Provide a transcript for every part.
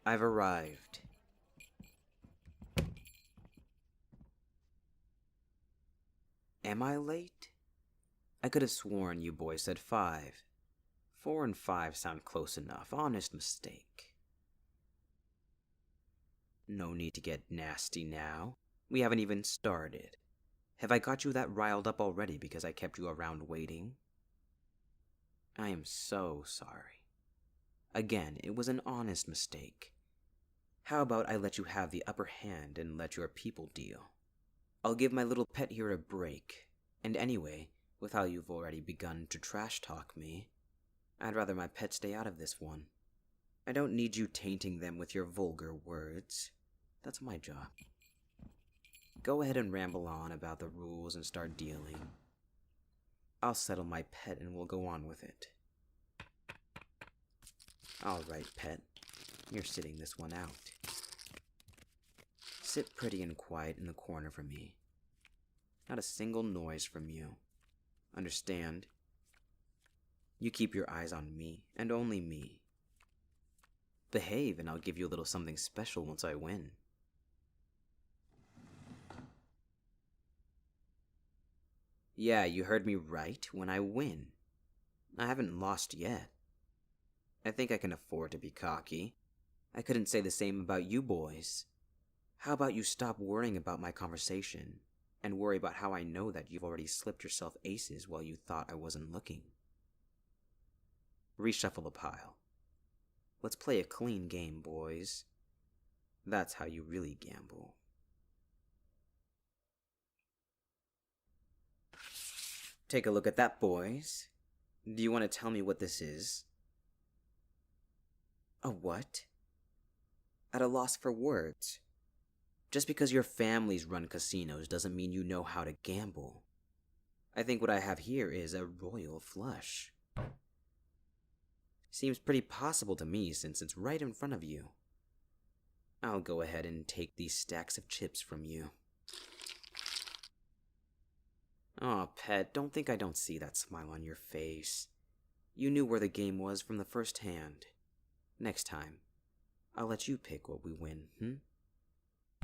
I've arrived. Am I late? I could have sworn you boys said 5. 4 and 5 sound close enough. Honest mistake. No need to get nasty now. We haven't even started. Have I got you that riled up already because I kept you around waiting? I am so sorry. Again, it was an honest mistake. How about I let you have the upper hand and let your people deal? I'll give my little pet here a break. And anyway, with how you've already begun to trash talk me, I'd rather my pet stay out of this one. I don't need you tainting them with your vulgar words. That's my job. Go ahead and ramble on about the rules and start dealing. I'll settle my pet and we'll go on with it. Alright, pet. You're sitting this one out. Sit pretty and quiet in the corner for me. Not a single noise from you. Understand? You keep your eyes on me, and only me. Behave, and I'll give you a little something special once I win. Yeah, you heard me right, when I win. I haven't lost yet. I think I can afford to be cocky. I couldn't say the same about you boys. How about you stop worrying about my conversation, and worry about how I know that you've already slipped yourself aces while you thought I wasn't looking? Reshuffle a pile. Let's play a clean game, boys. That's how you really gamble. Take a look at that, boys. Do you want to tell me what this is? A what? At a loss for words. Just because your families run casinos doesn't mean you know how to gamble. I think what I have here is a royal flush. Seems pretty possible to me since it's right in front of you. I'll go ahead and take these stacks of chips from you. Aw, pet, don't think I don't see that smile on your face. You knew where the game was from the first hand. Next time, I'll let you pick what we win,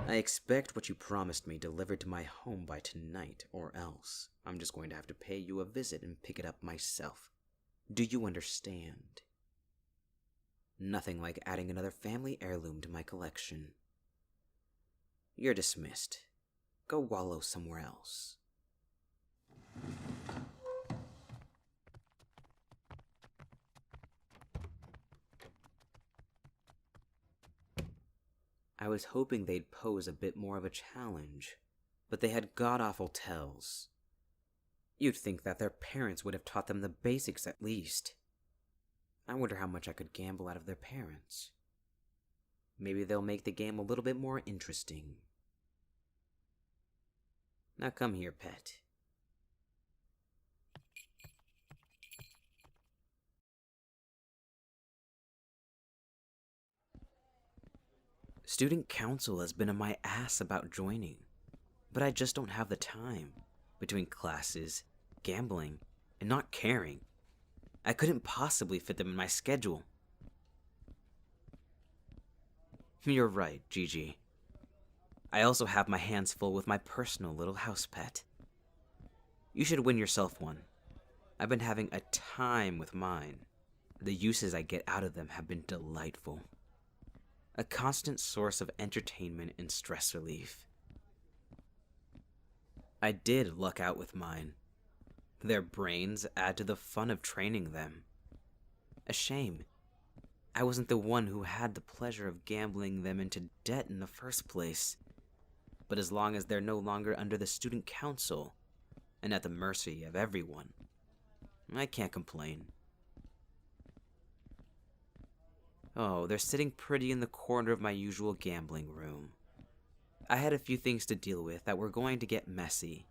I expect what you promised me delivered to my home by tonight, or else I'm just going to have to pay you a visit and pick it up myself. Do you understand? Nothing like adding another family heirloom to my collection. You're dismissed. Go wallow somewhere else. I was hoping they'd pose a bit more of a challenge, but they had god-awful tells. You'd think that their parents would have taught them the basics at least. I wonder how much I could gamble out of their parents. Maybe they'll make the game a little bit more interesting. Now come here, pet. Student council has been on my ass about joining, but I just don't have the time. Between classes, gambling, and not caring, I couldn't possibly fit them in my schedule. You're right, Gigi. I also have my hands full with my personal little house pet. You should win yourself one. I've been having a time with mine. The uses I get out of them have been delightful. A constant source of entertainment and stress relief. I did luck out with mine. Their brains add to the fun of training them. A shame. I wasn't the one who had the pleasure of gambling them into debt in the first place. But as long as they're no longer under the student council, and at the mercy of everyone, I can't complain. Oh, they're sitting pretty in the corner of my usual gambling room. I had a few things to deal with that were going to get messy.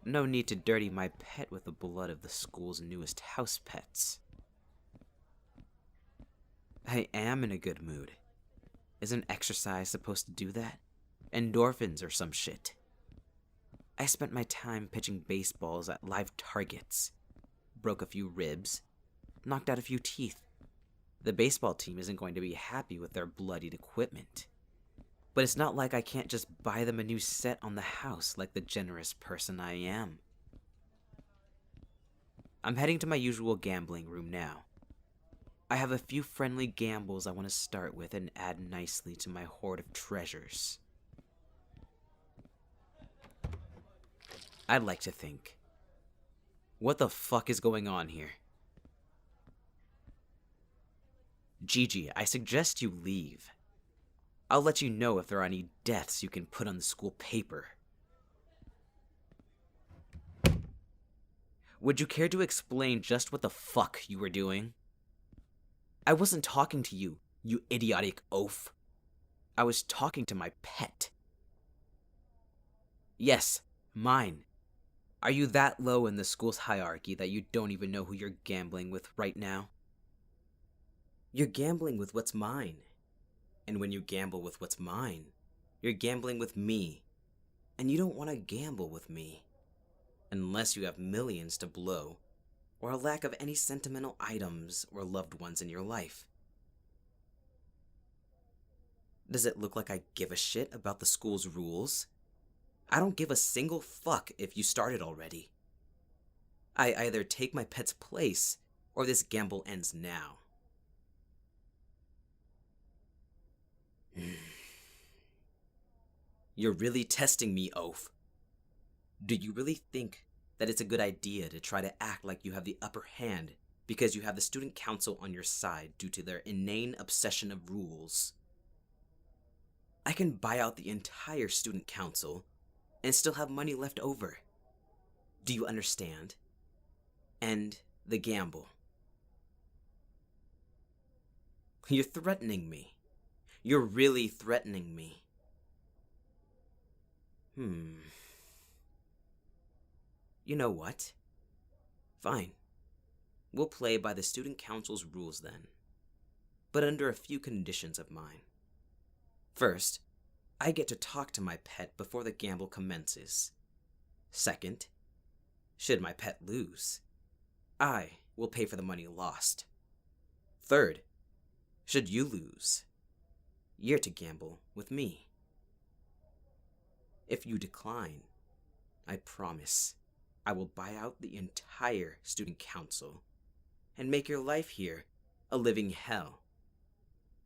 No need to dirty my pet with the blood of the school's newest house pets. I am in a good mood. Isn't exercise supposed to do that? Endorphins or some shit. I spent my time pitching baseballs at live targets. Broke a few ribs. Knocked out a few teeth. The baseball team isn't going to be happy with their bloodied equipment. But it's not like I can't just buy them a new set on the house like the generous person I am. I'm heading to my usual gambling room now. I have a few friendly gambles I want to start with and add nicely to my hoard of treasures. I'd like to think. What the fuck is going on here? Gigi, I suggest you leave. I'll let you know if there are any deaths you can put on the school paper. Would you care to explain just what the fuck you were doing? I wasn't talking to you, you idiotic oaf. I was talking to my pet. Yes, mine. Are you that low in the school's hierarchy that you don't even know who you're gambling with right now? You're gambling with what's mine. And when you gamble with what's mine, you're gambling with me. And you don't want to gamble with me. Unless you have millions to blow, or a lack of any sentimental items or loved ones in your life. Does it look like I give a shit about the school's rules? I don't give a single fuck if you started already. I either take my pet's place, or this gamble ends now. You're really testing me, oaf. Do you really think that it's a good idea to try to act like you have the upper hand because you have the student council on your side due to their inane obsession of rules? I can buy out the entire student council and still have money left over. Do you understand? End the gamble. You're threatening me. You're really threatening me. You know what? Fine. We'll play by the student council's rules then. But under a few conditions of mine. First, I get to talk to my pet before the gamble commences. Second, should my pet lose, I will pay for the money lost. Third, should you lose, you're to gamble with me. If you decline, I promise I will buy out the entire student council and make your life here a living hell.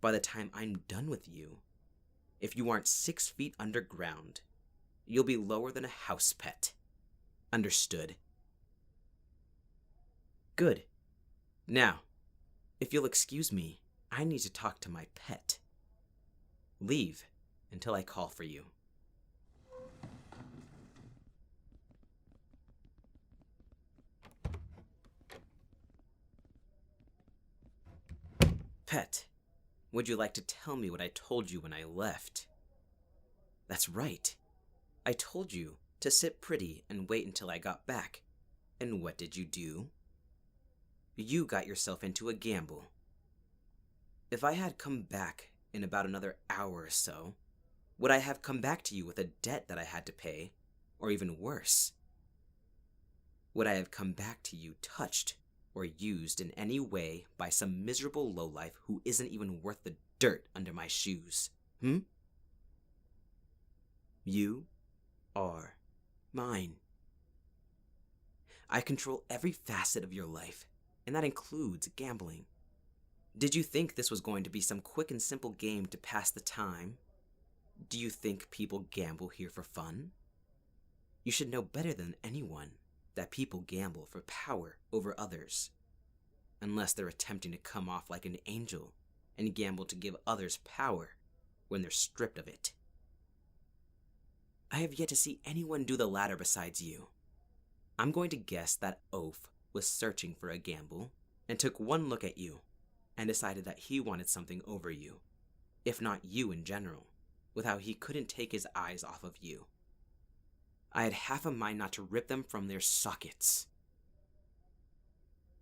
By the time I'm done with you, if you aren't 6 feet underground, you'll be lower than a house pet. Understood? Good. Now, if you'll excuse me, I need to talk to my pet. Leave until I call for you. Pet, would you like to tell me what I told you when I left? That's right. I told you to sit pretty and wait until I got back. And what did you do? You got yourself into a gamble. If I had come back in about another hour or so, would I have come back to you with a debt that I had to pay, or even worse? Would I have come back to you touched or used in any way by some miserable lowlife who isn't even worth the dirt under my shoes? You are mine. I control every facet of your life, and that includes gambling. Did you think this was going to be some quick and simple game to pass the time? Do you think people gamble here for fun? You should know better than anyone that people gamble for power over others, unless they're attempting to come off like an angel and gamble to give others power when they're stripped of it. I have yet to see anyone do the latter besides you. I'm going to guess that oaf was searching for a gamble and took one look at you and decided that he wanted something over you, if not you in general, with how he couldn't take his eyes off of you. I had half a mind not to rip them from their sockets.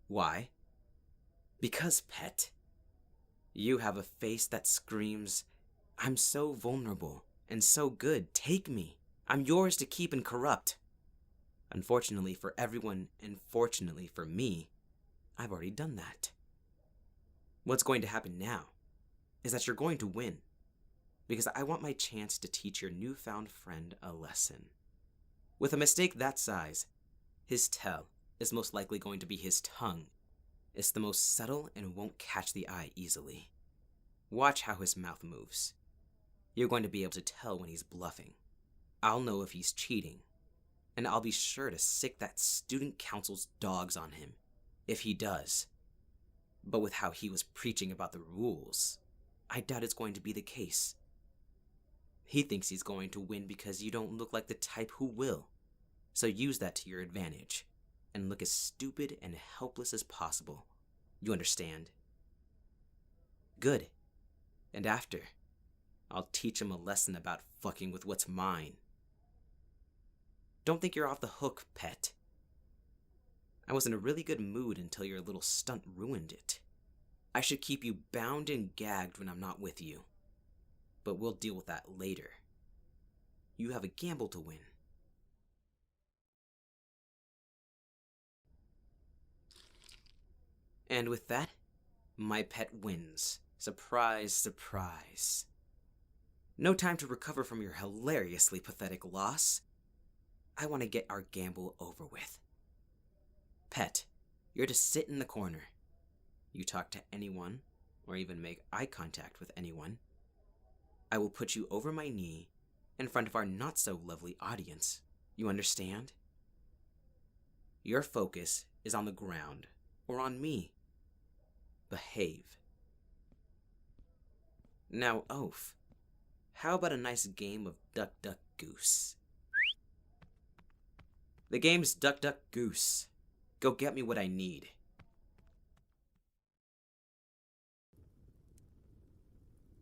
Why? Because, pet, you have a face that screams, I'm so vulnerable and so good, take me. I'm yours to keep and corrupt. Unfortunately for everyone, and fortunately for me, I've already done that. What's going to happen now is that you're going to win, because I want my chance to teach your newfound friend a lesson. With a mistake that size, his tell is most likely going to be his tongue. It's the most subtle and won't catch the eye easily. Watch how his mouth moves. You're going to be able to tell when he's bluffing. I'll know if he's cheating, and I'll be sure to sick that student council's dogs on him, if he does. But with how he was preaching about the rules, I doubt it's going to be the case. He thinks he's going to win because you don't look like the type who will. So use that to your advantage, and look as stupid and helpless as possible. You understand? Good. And after, I'll teach him a lesson about fucking with what's mine. Don't think you're off the hook, pet. I was in a really good mood until your little stunt ruined it. I should keep you bound and gagged when I'm not with you. But we'll deal with that later. You have a gamble to win. And with that, my pet wins. Surprise, surprise. No time to recover from your hilariously pathetic loss. I want to get our gamble over with. Pet, you're to sit in the corner. You talk to anyone, or even make eye contact with anyone. I will put you over my knee in front of our not-so-lovely audience. You understand? Your focus is on the ground, or on me. Behave. Now, Oaf, how about a nice game of Duck, Duck, Goose? The game's Duck, Duck, Goose. Go get me what I need.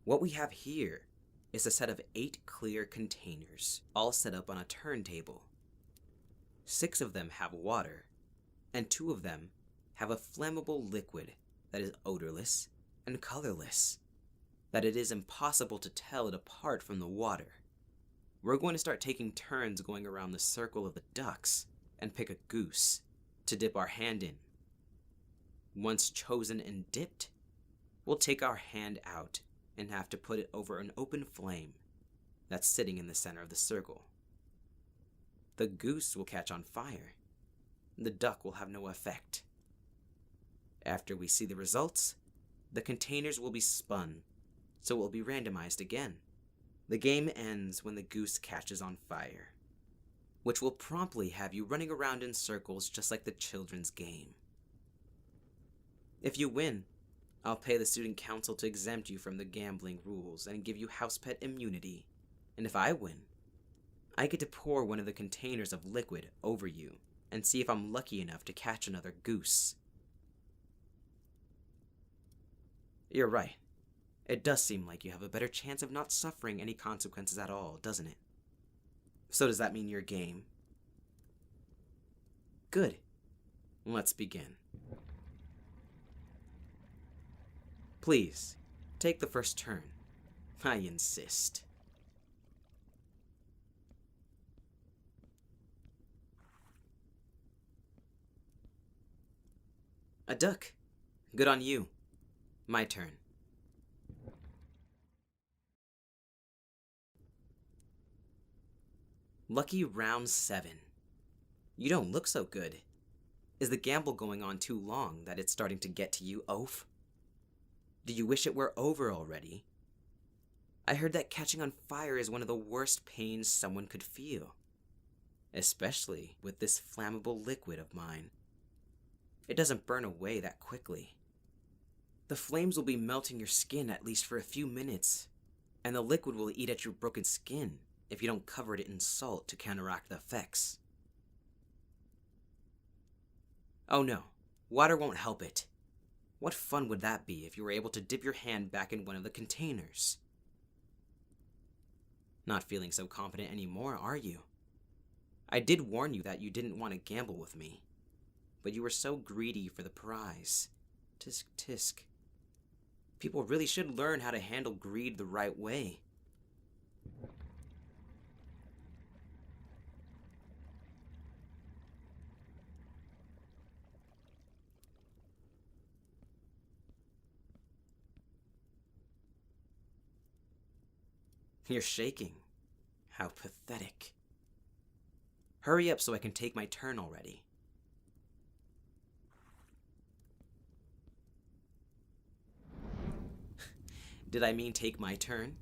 What we have here is a set of 8 clear containers, all set up on a turntable. 6 of them have water, and 2 of them have a flammable liquid that is odorless and colorless, that it is impossible to tell it apart from the water. We're going to start taking turns going around the circle of the ducks and pick a goose to dip our hand in. Once chosen and dipped, we'll take our hand out and have to put it over an open flame that's sitting in the center of the circle. The goose will catch on fire. The duck will have no effect. After we see the results, the containers will be spun, so it will be randomized again. The game ends when the goose catches on fire, which will promptly have you running around in circles just like the children's game. If you win, I'll pay the student council to exempt you from the gambling rules and give you house pet immunity. And if I win, I get to pour one of the containers of liquid over you and see if I'm lucky enough to catch another goose. You're right. It does seem like you have a better chance of not suffering any consequences at all, doesn't it? So does that mean you're game? Good. Let's begin. Please, take the first turn. I insist. A duck. Good on you. My turn. Lucky round 7. You don't look so good. Is the gamble going on too long that it's starting to get to you, Oaf? Do you wish it were over already? I heard that catching on fire is one of the worst pains someone could feel. Especially with this flammable liquid of mine. It doesn't burn away that quickly. The flames will be melting your skin at least for a few minutes, and the liquid will eat at your broken skin if you don't cover it in salt to counteract the effects. Oh no, water won't help it. What fun would that be if you were able to dip your hand back in one of the containers? Not feeling so confident anymore, are you? I did warn you that you didn't want to gamble with me, but you were so greedy for the prize. Tisk tisk. People really should learn how to handle greed the right way. You're shaking. How pathetic. Hurry up so I can take my turn already. Did I mean take my turn?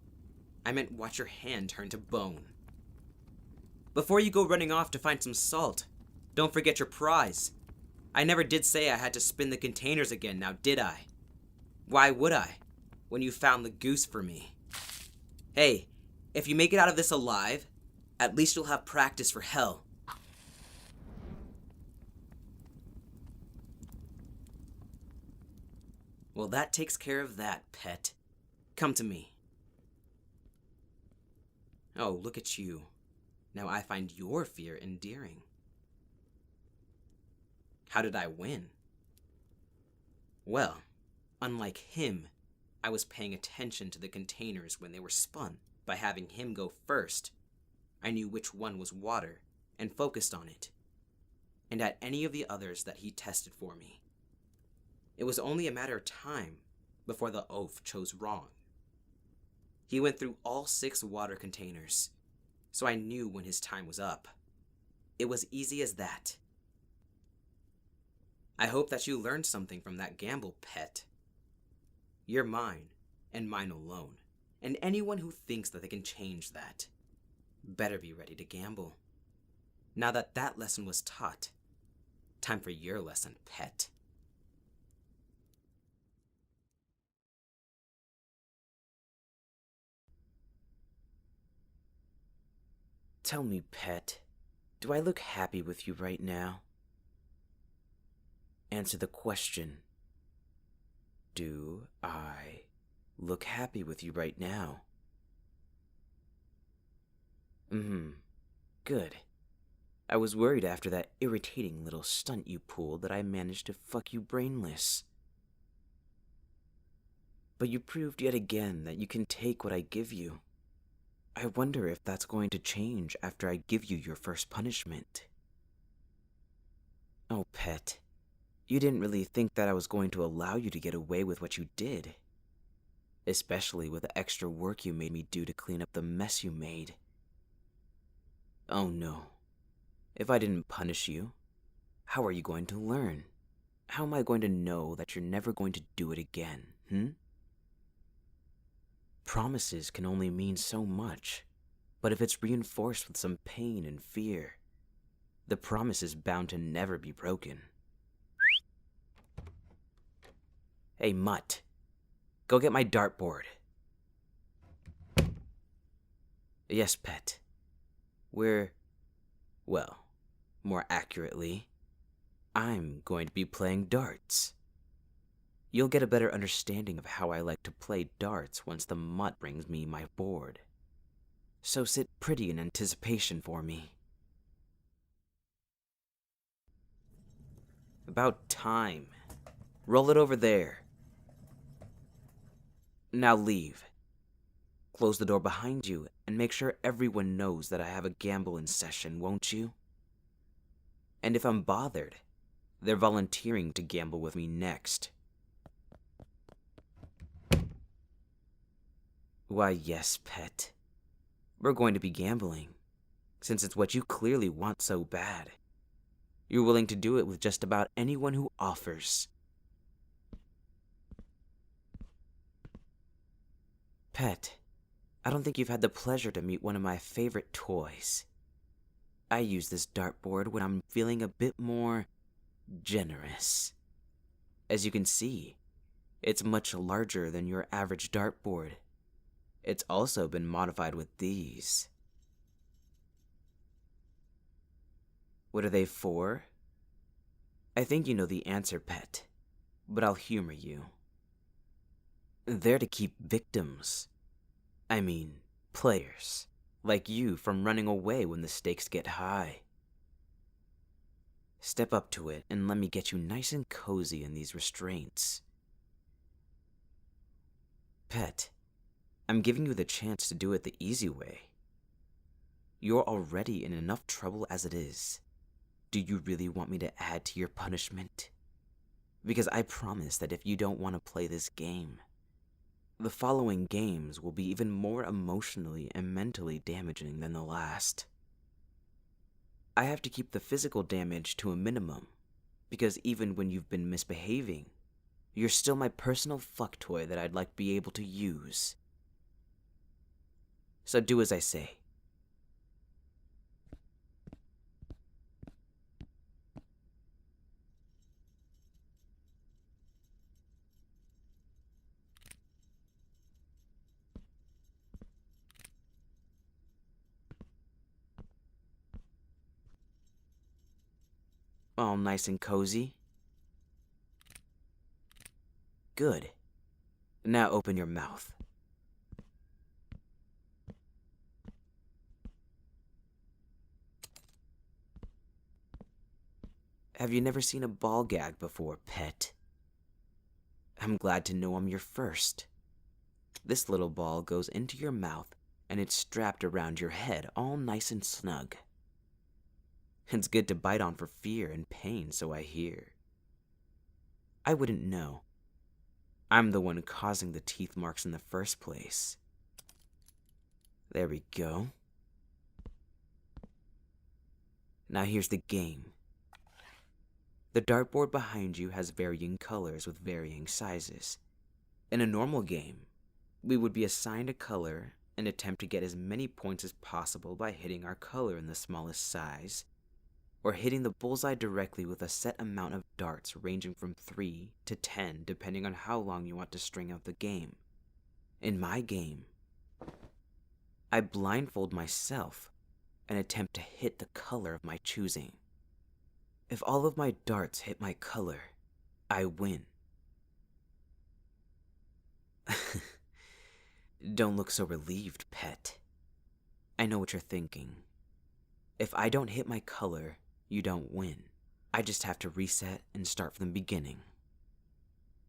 I meant watch your hand turn to bone. Before you go running off to find some salt, don't forget your prize. I never did say I had to spin the containers again, now did I? Why would I, when you found the goose for me? Hey, if you make it out of this alive, at least you'll have practice for hell. Well, that takes care of that, pet. Come to me. Oh, look at you. Now I find your fear endearing. How did I win? Well, unlike him, I was paying attention to the containers when they were spun. By having him go first, I knew which one was water and focused on it, and at any of the others that he tested for me. It was only a matter of time before the oaf chose wrong. He went through all 6 water containers, so I knew when his time was up. It was easy as that. I hope that you learned something from that gamble, pet. You're mine, and mine alone, and anyone who thinks that they can change that better be ready to gamble. Now that that lesson was taught, time for your lesson, pet. Tell me, pet, do I look happy with you right now? Answer the question. Do I look happy with you right now? Good. I was worried after that irritating little stunt you pulled that I managed to fuck you brainless. But you proved yet again that you can take what I give you. I wonder if that's going to change after I give you your first punishment. Oh, pet. You didn't really think that I was going to allow you to get away with what you did. Especially with the extra work you made me do to clean up the mess you made. Oh no. If I didn't punish you, how are you going to learn? How am I going to know that you're never going to do it again, Promises can only mean so much, but if it's reinforced with some pain and fear, the promise is bound to never be broken. Hey, Mutt. Go get my dartboard. Yes, pet. Well, more accurately, I'm going to be playing darts. You'll get a better understanding of how I like to play darts once the mutt brings me my board. So sit pretty in anticipation for me. About time. Roll it over there. Now leave. Close the door behind you and make sure everyone knows that I have a gamble in session, won't you? And if I'm bothered, they're volunteering to gamble with me next. Why, yes, pet. We're going to be gambling, since it's what you clearly want so bad. You're willing to do it with just about anyone who offers. Pet, I don't think you've had the pleasure to meet one of my favorite toys. I use this dartboard when I'm feeling a bit more generous. As you can see, it's much larger than your average dartboard. It's also been modified with these. What are they for? I think you know the answer, pet, but I'll humor you. They're to keep victims. I mean, players, like you, from running away when the stakes get high. Step up to it and let me get you nice and cozy in these restraints. Pet, I'm giving you the chance to do it the easy way. You're already in enough trouble as it is. Do you really want me to add to your punishment? Because I promise that if you don't want to play this game, The following games will be even more emotionally and mentally damaging than the last. I have to keep the physical damage to a minimum, because even when you've been misbehaving, you're still my personal fuck toy that I'd like to be able to use. So do as I say. All nice and cozy? Good. Now open your mouth. Have you never seen a ball gag before, pet? I'm glad to know I'm your first. This little ball goes into your mouth and it's strapped around your head all nice and snug. It's good to bite on for fear and pain, so I hear. I wouldn't know. I'm the one causing the teeth marks in the first place. There we go. Now here's the game. The dartboard behind you has varying colors with varying sizes. In a normal game, we would be assigned a color and attempt to get as many points as possible by hitting our color in the smallest size, or hitting the bullseye directly with a set amount of darts ranging from 3 to 10 depending on how long you want to string out the game. In my game, I blindfold myself and attempt to hit the color of my choosing. If all of my darts hit my color, I win. Don't look so relieved, pet. I know what you're thinking. If I don't hit my color, you don't win. I just have to reset and start from the beginning.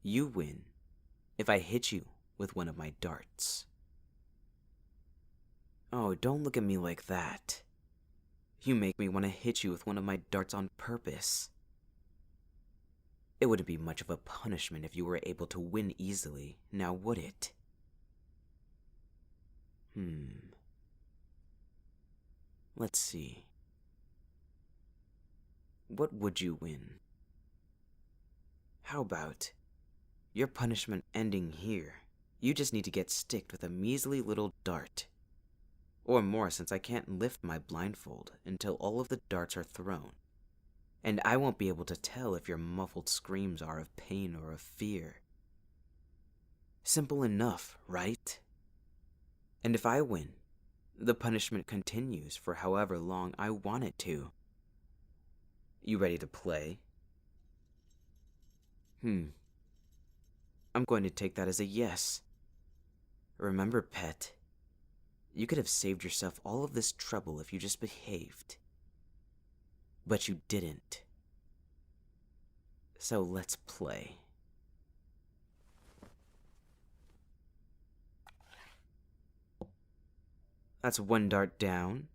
You win if I hit you with one of my darts. Oh, don't look at me like that. You make me want to hit you with one of my darts on purpose. It wouldn't be much of a punishment if you were able to win easily, now would it? Let's see. What would you win? How about your punishment ending here? You just need to get sticked with a measly little dart. Or more, since I can't lift my blindfold until all of the darts are thrown. And I won't be able to tell if your muffled screams are of pain or of fear. Simple enough, right? And if I win, the punishment continues for however long I want it to. You ready to play? I'm going to take that as a yes. Remember, pet, you could have saved yourself all of this trouble if you just behaved. But you didn't. So let's play. That's one dart down.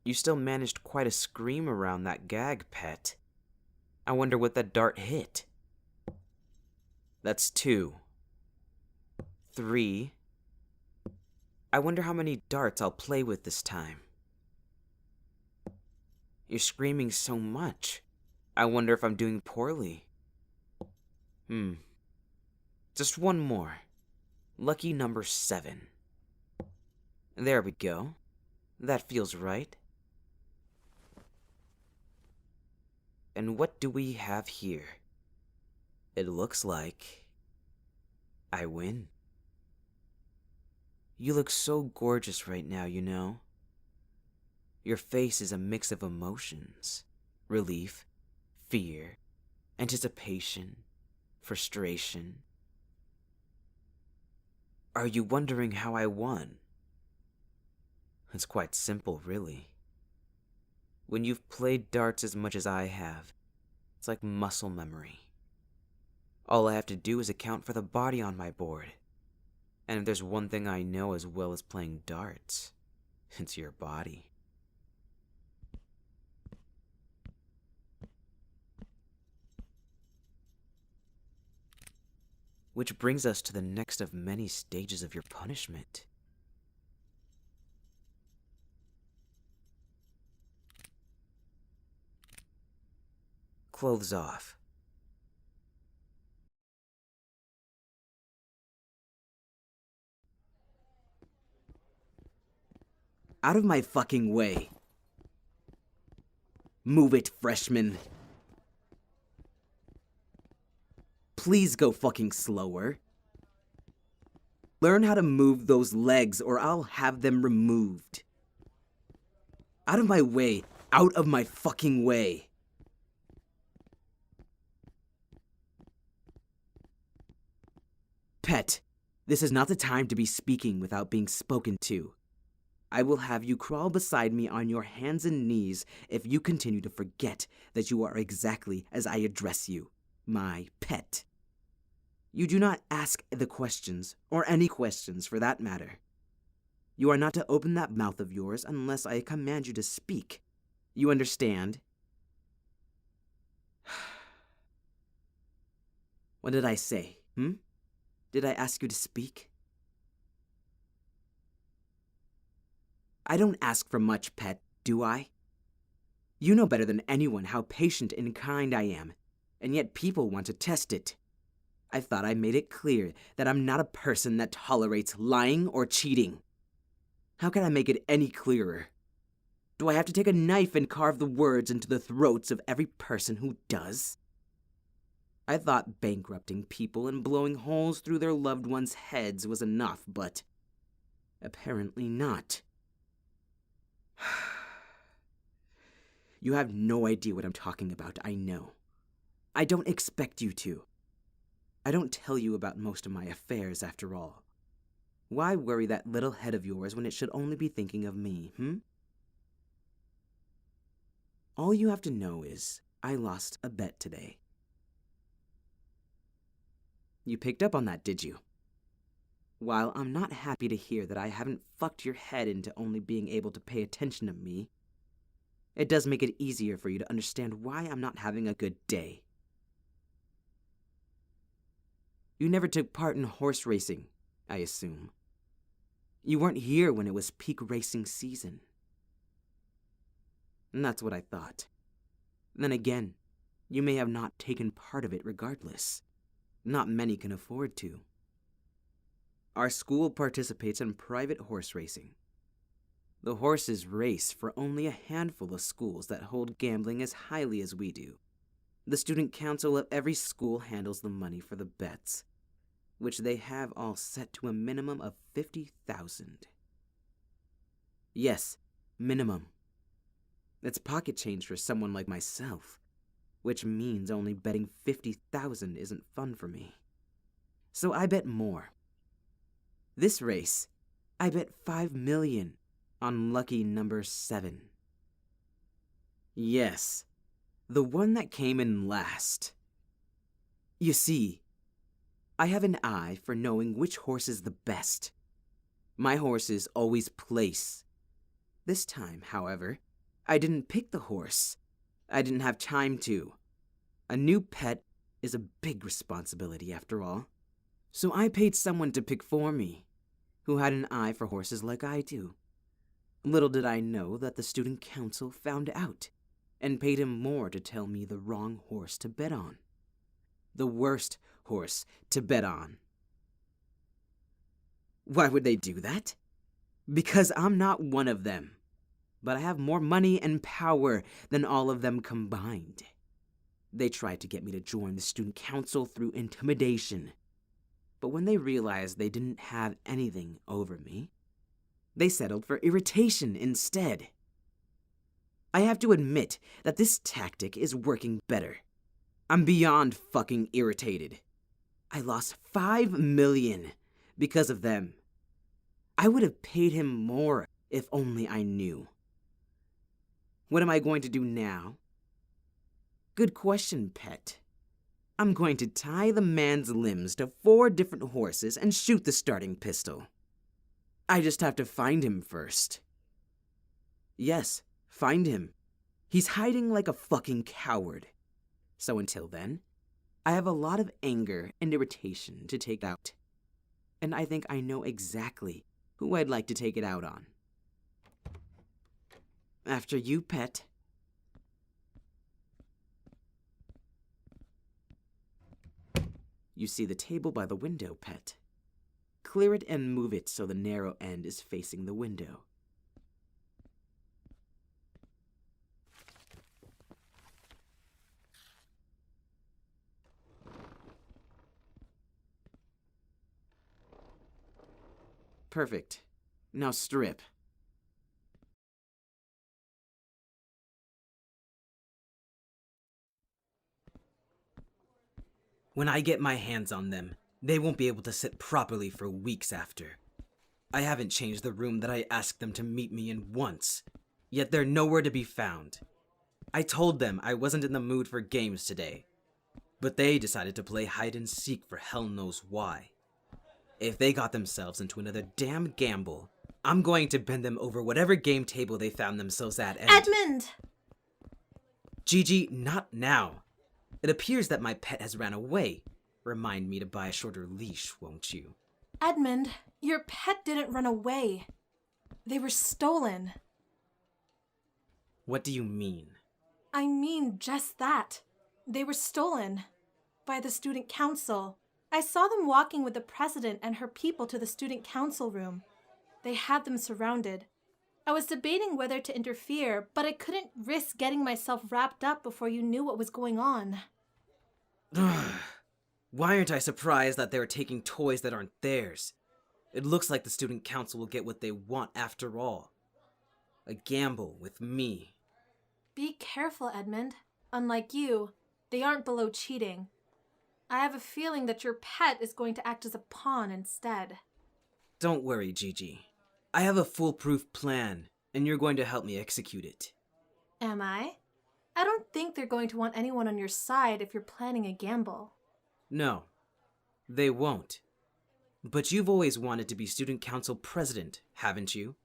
You still managed quite a scream around that gag, pet. I wonder what that dart hit. That's 2. 3. I wonder how many darts I'll play with this time. You're screaming so much. I wonder if I'm doing poorly. Just one more. Lucky number 7. There we go. That feels right. And what do we have here? It looks like I win. You look so gorgeous right now, you know. Your face is a mix of emotions. Relief, fear, anticipation, frustration. Are you wondering how I won? It's quite simple, really. When you've played darts as much as I have, it's like muscle memory. All I have to do is account for the body on my board. And if there's one thing I know as well as playing darts, it's your body. Which brings us to the next of many stages of your punishment. Clothes off. Out of my fucking way. Move it, freshman. Please go fucking slower. Learn how to move those legs or I'll have them removed. Out of my way. Out of my fucking way. Pet, this is not the time to be speaking without being spoken to. I will have you crawl beside me on your hands and knees if you continue to forget that you are exactly as I address you, my pet. You do not ask the questions, or any questions for that matter. You are not to open that mouth of yours unless I command you to speak. You understand? What did I say, Did I ask you to speak? I don't ask for much, pet, do I? You know better than anyone how patient and kind I am, and yet people want to test it. I thought I made it clear that I'm not a person that tolerates lying or cheating. How can I make it any clearer? Do I have to take a knife and carve the words into the throats of every person who does? I thought bankrupting people and blowing holes through their loved ones' heads was enough, but apparently not. You have no idea what I'm talking about, I know. I don't expect you to. I don't tell you about most of my affairs, after all. Why worry that little head of yours when it should only be thinking of me, All you have to know is, I lost a bet today. You picked up on that, did you? While I'm not happy to hear that I haven't fucked your head into only being able to pay attention to me, it does make it easier for you to understand why I'm not having a good day. You never took part in horse racing, I assume. You weren't here when it was peak racing season. And that's what I thought. Then again, you may have not taken part of it regardless. Not many can afford to. Our school participates in private horse racing. The horses race for only a handful of schools that hold gambling as highly as we do. The student council of every school handles the money for the bets, which they have all set to a minimum of 50,000. Yes, minimum. It's pocket change for someone like myself, which means only betting 50,000 isn't fun for me. So I bet more. This race, I bet 5 million on lucky number 7. Yes, the one that came in last. You see, I have an eye for knowing which horse is the best. My horses always place. This time, however, I didn't pick the horse. I didn't have time to. A new pet is a big responsibility, after all. So I paid someone to pick for me, who had an eye for horses like I do. Little did I know that the student council found out, and paid him more to tell me the wrong horse to bet on. The worst horse to bet on. Why would they do that? Because I'm not one of them. But I have more money and power than all of them combined. They tried to get me to join the student council through intimidation. But when they realized they didn't have anything over me, they settled for irritation instead. I have to admit that this tactic is working better. I'm beyond fucking irritated. I lost 5 million because of them. I would have paid him more if only I knew. What am I going to do now? Good question, pet. I'm going to tie the man's limbs to 4 different horses and shoot the starting pistol. I just have to find him first. Yes, find him. He's hiding like a fucking coward. So until then, I have a lot of anger and irritation to take out, and I think I know exactly who I'd like to take it out on. After you, pet. You see the table by the window, pet. Clear it and move it so the narrow end is facing the window. Perfect. Now strip. When I get my hands on them, they won't be able to sit properly for weeks after. I haven't changed the room that I asked them to meet me in once, yet they're nowhere to be found. I told them I wasn't in the mood for games today, but they decided to play hide and seek for hell knows why. If they got themselves into another damn gamble, I'm going to bend them over whatever game table they found themselves at and— Edmund! Gigi, not now. It appears that my pet has ran away. Remind me to buy a shorter leash, won't you? Edmund, your pet didn't run away. They were stolen. What do you mean? I mean just that. They were stolen. By the student council. I saw them walking with the president and her people to the student council room. They had them surrounded. I was debating whether to interfere, but I couldn't risk getting myself wrapped up before you knew what was going on. Why aren't I surprised that they're taking toys that aren't theirs? It looks like the student council will get what they want after all. A gamble with me. Be careful, Edmund. Unlike you, they aren't below cheating. I have a feeling that your pet is going to act as a pawn instead. Don't worry, Gigi. I have a foolproof plan, and you're going to help me execute it. Am I? I don't think they're going to want anyone on your side if you're planning a gamble. No, they won't. But you've always wanted to be student council president, haven't you?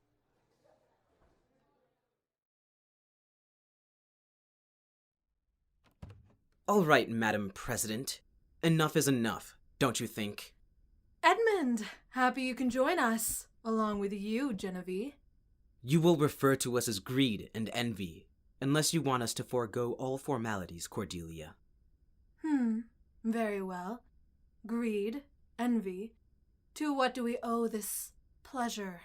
All right, Madam President. Enough is enough, don't you think? Edmund, happy you can join us, along with you, Genevieve. You will refer to us as greed and envy, unless you want us to forego all formalities, Cordelia. Very well. Greed, envy. To what do we owe this pleasure?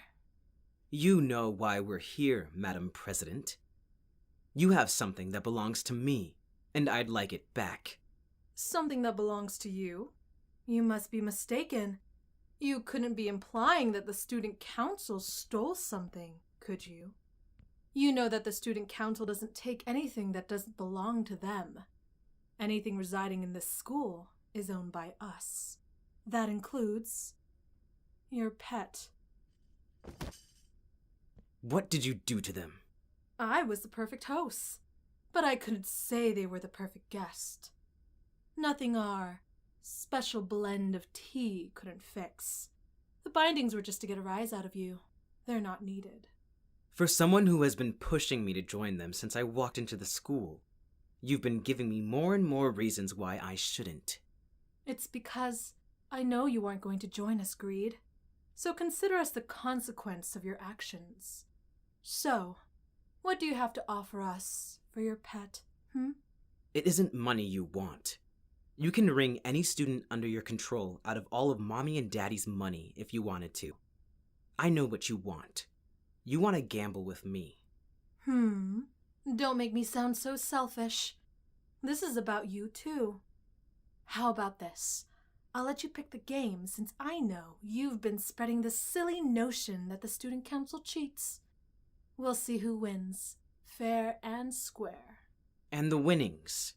You know why we're here, Madam President. You have something that belongs to me, and I'd like it back. Something that belongs to you? You must be mistaken. You couldn't be implying that the student council stole something, could you? You know that the student council doesn't take anything that doesn't belong to them. Anything residing in this school is owned by us. That includes your pet. What did you do to them? I was the perfect host, but I couldn't say they were the perfect guest. Nothing our special blend of tea couldn't fix. The bindings were just to get a rise out of you. They're not needed. For someone who has been pushing me to join them since I walked into the school, you've been giving me more and more reasons why I shouldn't. It's because I know you aren't going to join us, Greed. So consider us the consequence of your actions. So, what do you have to offer us for your pet, It isn't money you want. You can wring any student under your control out of all of Mommy and Daddy's money if you wanted to. I know what you want. You want to gamble with me. Don't make me sound so selfish. This is about you, too. How about this? I'll let you pick the game since I know you've been spreading this silly notion that the student council cheats. We'll see who wins, fair and square. And the winnings.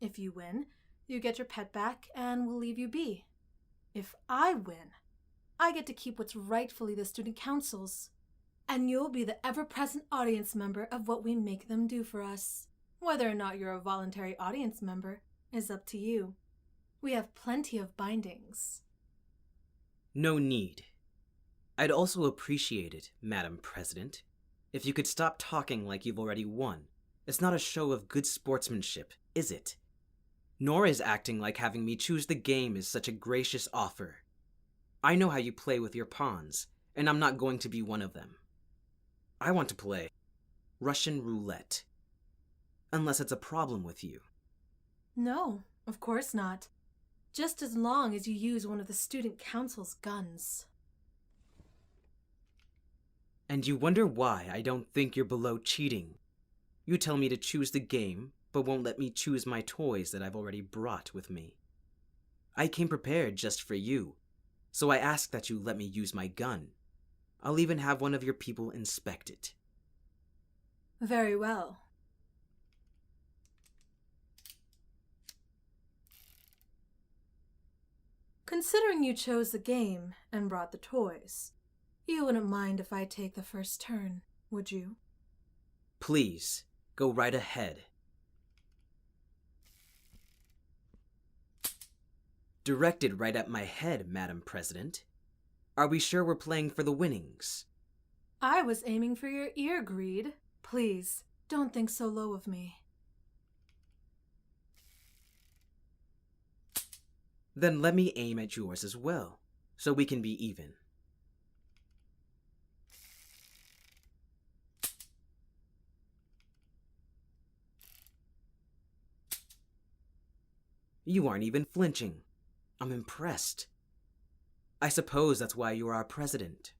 If you win, you get your pet back and we'll leave you be. If I win, I get to keep what's rightfully the student council's. And you'll be the ever-present audience member of what we make them do for us. Whether or not you're a voluntary audience member is up to you. We have plenty of bindings. No need. I'd also appreciate it, Madam President, if you could stop talking like you've already won. It's not a show of good sportsmanship, is it? nor is acting like having me choose the game is such a gracious offer. I know how you play with your pawns, and I'm not going to be one of them. I want to play Russian roulette. Unless it's a problem with you. No, of course not. Just as long as you use one of the student council's guns. And you wonder why I don't think you're below cheating. You tell me to choose the game, but won't let me choose my toys that I've already brought with me. I came prepared just for you, so I ask that you let me use my gun. I'll even have one of your people inspect it. Very well. Considering you chose the game and brought the toys, you wouldn't mind if I take the first turn, would you? Please, go right ahead. Directed right at my head, Madam President. Are we sure we're playing for the winnings? I was aiming for your ear, Greed. Please, don't think so low of me. Then let me aim at yours as well, so we can be even. You aren't even flinching. I'm impressed. I suppose that's why you're our president.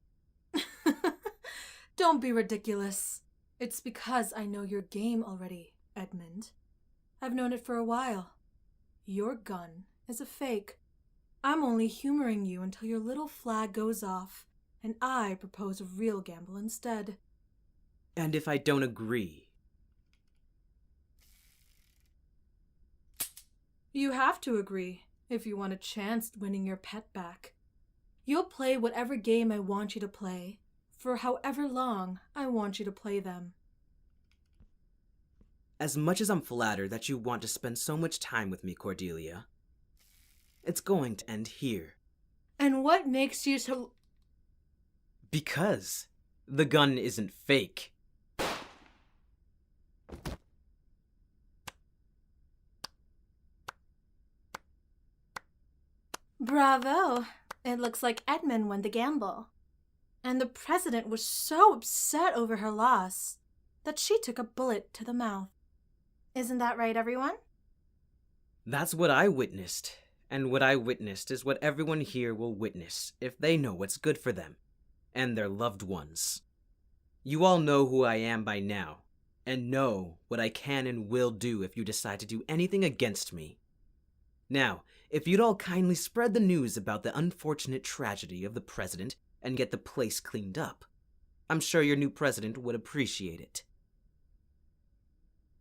Don't be ridiculous. It's because I know your game already, Edmund. I've known it for a while. Your gun is a fake. I'm only humoring you until your little flag goes off, and I propose a real gamble instead. And if I don't agree? You have to agree if you want a chance at winning your pet back. You'll play whatever game I want you to play, for however long I want you to play them. As much as I'm flattered that you want to spend so much time with me, Cordelia, it's going to end here. And what makes you so... Because the gun isn't fake. Bravo! It looks like Edmund won the gamble. And the president was so upset over her loss that she took a bullet to the mouth. Isn't that right, everyone? That's what I witnessed. And what I witnessed is what everyone here will witness if they know what's good for them and their loved ones. You all know who I am by now, and know what I can and will do if you decide to do anything against me. Now, if you'd all kindly spread the news about the unfortunate tragedy of the president and get the place cleaned up, I'm sure your new president would appreciate it.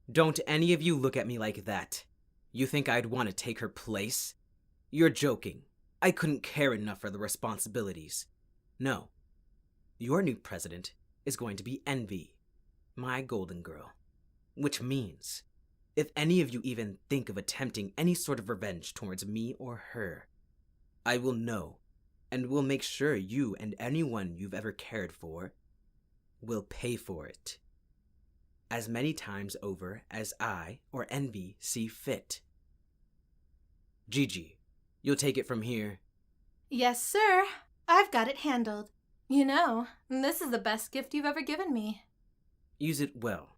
Don't any of you look at me like that. You think I'd want to take her place? You're joking. I couldn't care enough for the responsibilities. No. Your new president is going to be Envy, my golden girl. Which means, if any of you even think of attempting any sort of revenge towards me or her, I will know, and will make sure you and anyone you've ever cared for will pay for it. As many times over as I or Envy see fit. Gigi, you'll take it from here. Yes, sir. I've got it handled. You know, this is the best gift you've ever given me. Use it well.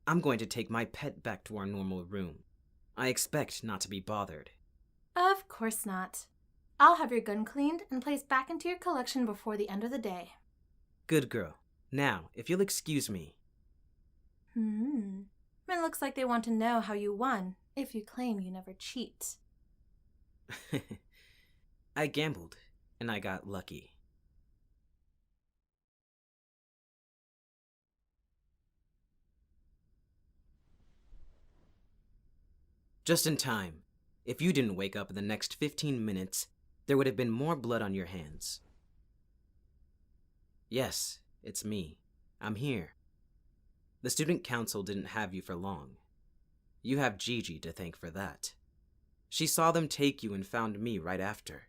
I'm going to take my pet back to our normal room. I expect not to be bothered. Of course not. I'll have your gun cleaned and placed back into your collection before the end of the day. Good girl. Now, if you'll excuse me. It looks like they want to know how you won, if you claim you never cheat. I gambled, and I got lucky. Just in time. If you didn't wake up in the next 15 minutes, there would have been more blood on your hands. Yes, it's me. I'm here. The student council didn't have you for long. You have Gigi to thank for that. She saw them take you and found me right after.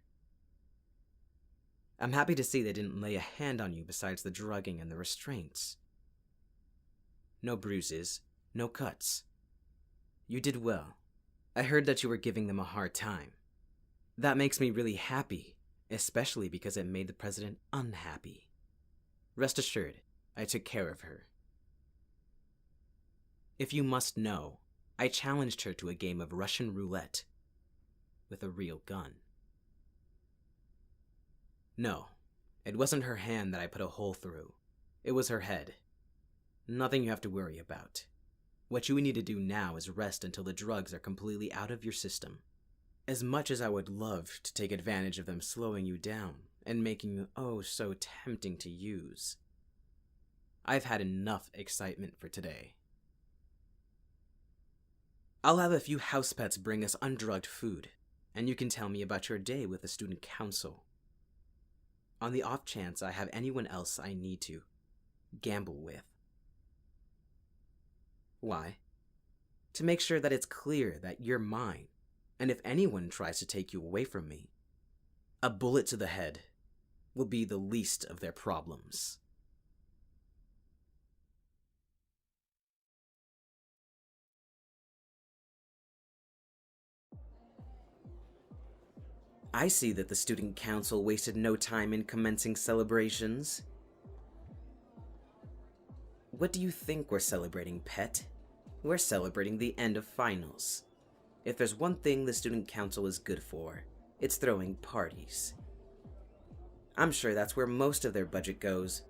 I'm happy to see they didn't lay a hand on you besides the drugging and the restraints. No bruises, no cuts. You did well. I heard that you were giving them a hard time. That makes me really happy, especially because it made the president unhappy. Rest assured, I took care of her. If you must know, I challenged her to a game of Russian roulette with a real gun. No, it wasn't her hand that I put a hole through. It was her head. Nothing you have to worry about. What you need to do now is rest until the drugs are completely out of your system. As much as I would love to take advantage of them slowing you down and making you oh so tempting to use, I've had enough excitement for today. I'll have a few house pets bring us undrugged food, and you can tell me about your day with the student council. On the off chance I have anyone else I need to gamble with. Why? To make sure that it's clear that you're mine, and if anyone tries to take you away from me, a bullet to the head will be the least of their problems. I see that the student council wasted no time in commencing celebrations. What do you think we're celebrating, pet? We're celebrating the end of finals. If there's one thing the student council is good for, it's throwing parties. I'm sure that's where most of their budget goes,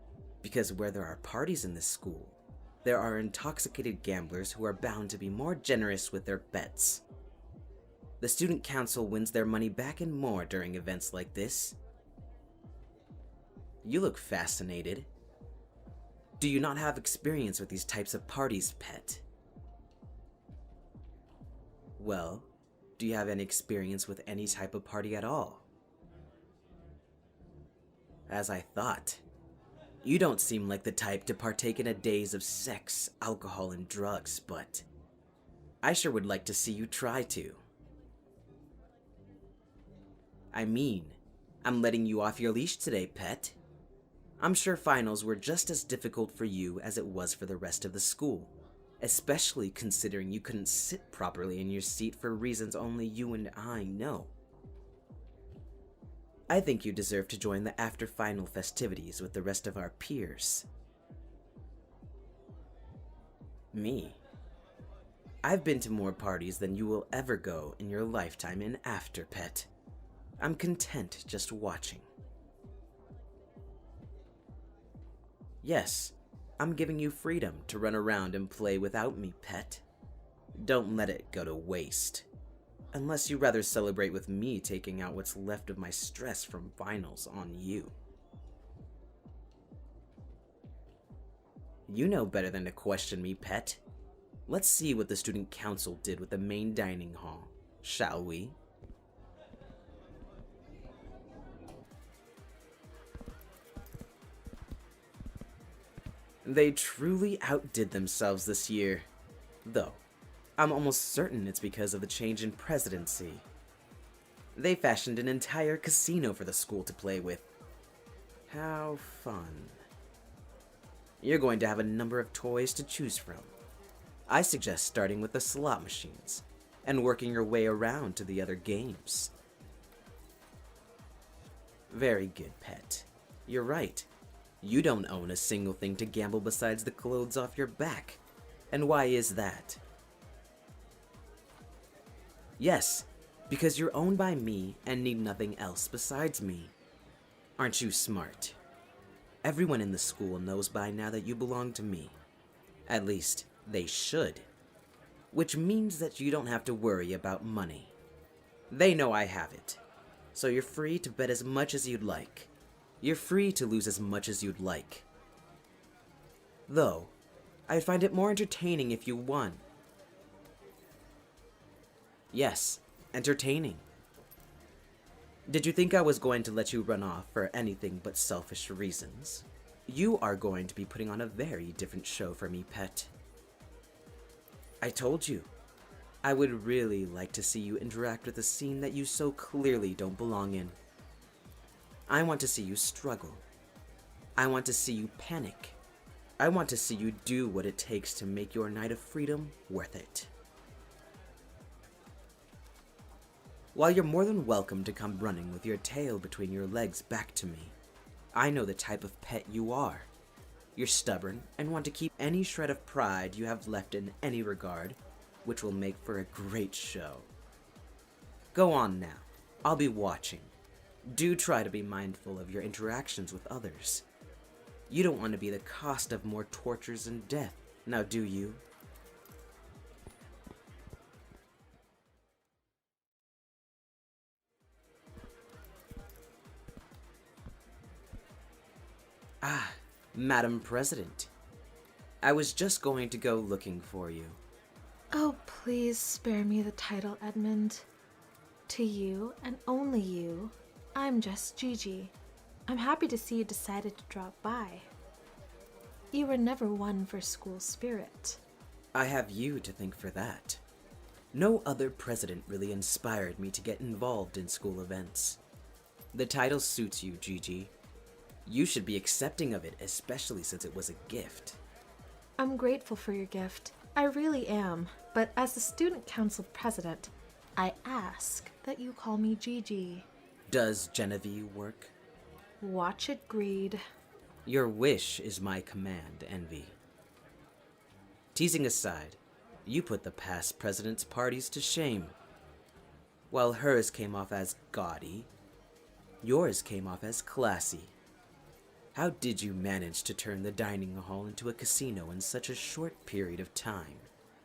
because where there are parties in this school, there are intoxicated gamblers who are bound to be more generous with their bets. The student council wins their money back and more during events like this. You look fascinated. Do you not have experience with these types of parties, pet? Well, do you have any experience with any type of party at all? As I thought. You don't seem like the type to partake in a daze of sex, alcohol, and drugs, but I sure would like to see you try to. I mean, I'm letting you off your leash today, pet. I'm sure finals were just as difficult for you as it was for the rest of the school, especially considering you couldn't sit properly in your seat for reasons only you and I know. I think you deserve to join the after-final festivities with the rest of our peers. Me? I've been to more parties than you will ever go in your lifetime in after, pet. I'm content just watching. Yes, I'm giving you freedom to run around and play without me, pet. Don't let it go to waste. Unless you rather celebrate with me taking out what's left of my stress from finals on you. You know better than to question me, pet. Let's see what the student council did with the main dining hall, shall we? They truly outdid themselves this year, though I'm almost certain it's because of the change in presidency. They fashioned an entire casino for the school to play with. How fun. You're going to have a number of toys to choose from. I suggest starting with the slot machines and working your way around to the other games. Very good, pet. You're right. You don't own a single thing to gamble besides the clothes off your back. And why is that? Yes, because you're owned by me and need nothing else besides me. Aren't you smart? Everyone in the school knows by now that you belong to me. At least, they should. Which means that you don't have to worry about money. They know I have it. So you're free to bet as much as you'd like. You're free to lose as much as you'd like. Though, I'd find it more entertaining if you won. Yes, entertaining. Did you think I was going to let you run off for anything but selfish reasons? You are going to be putting on a very different show for me, pet. I told you. I would really like to see you interact with a scene that you so clearly don't belong in. I want to see you struggle. I want to see you panic. I want to see you do what it takes to make your night of freedom worth it. While you're more than welcome to come running with your tail between your legs back to me, I know the type of pet you are. You're stubborn and want to keep any shred of pride you have left in any regard, which will make for a great show. Go on now. I'll be watching. Do try to be mindful of your interactions with others. You don't want to be the cost of more tortures and death, now do you? Ah, Madam President. I was just going to go looking for you. Oh, please spare me the title, Edmund. To you, and only you, I'm just Gigi. I'm happy to see you decided to drop by. You were never one for school spirit. I have you to thank for that. No other president really inspired me to get involved in school events. The title suits you, Gigi. You should be accepting of it, especially since it was a gift. I'm grateful for your gift. I really am. But as the student council president, I ask that you call me Gigi. Does Genevieve work? Watch it, Greed. Your wish is my command, Envy. Teasing aside, you put the past president's parties to shame. While hers came off as gaudy, yours came off as classy. How did you manage to turn the dining hall into a casino in such a short period of time?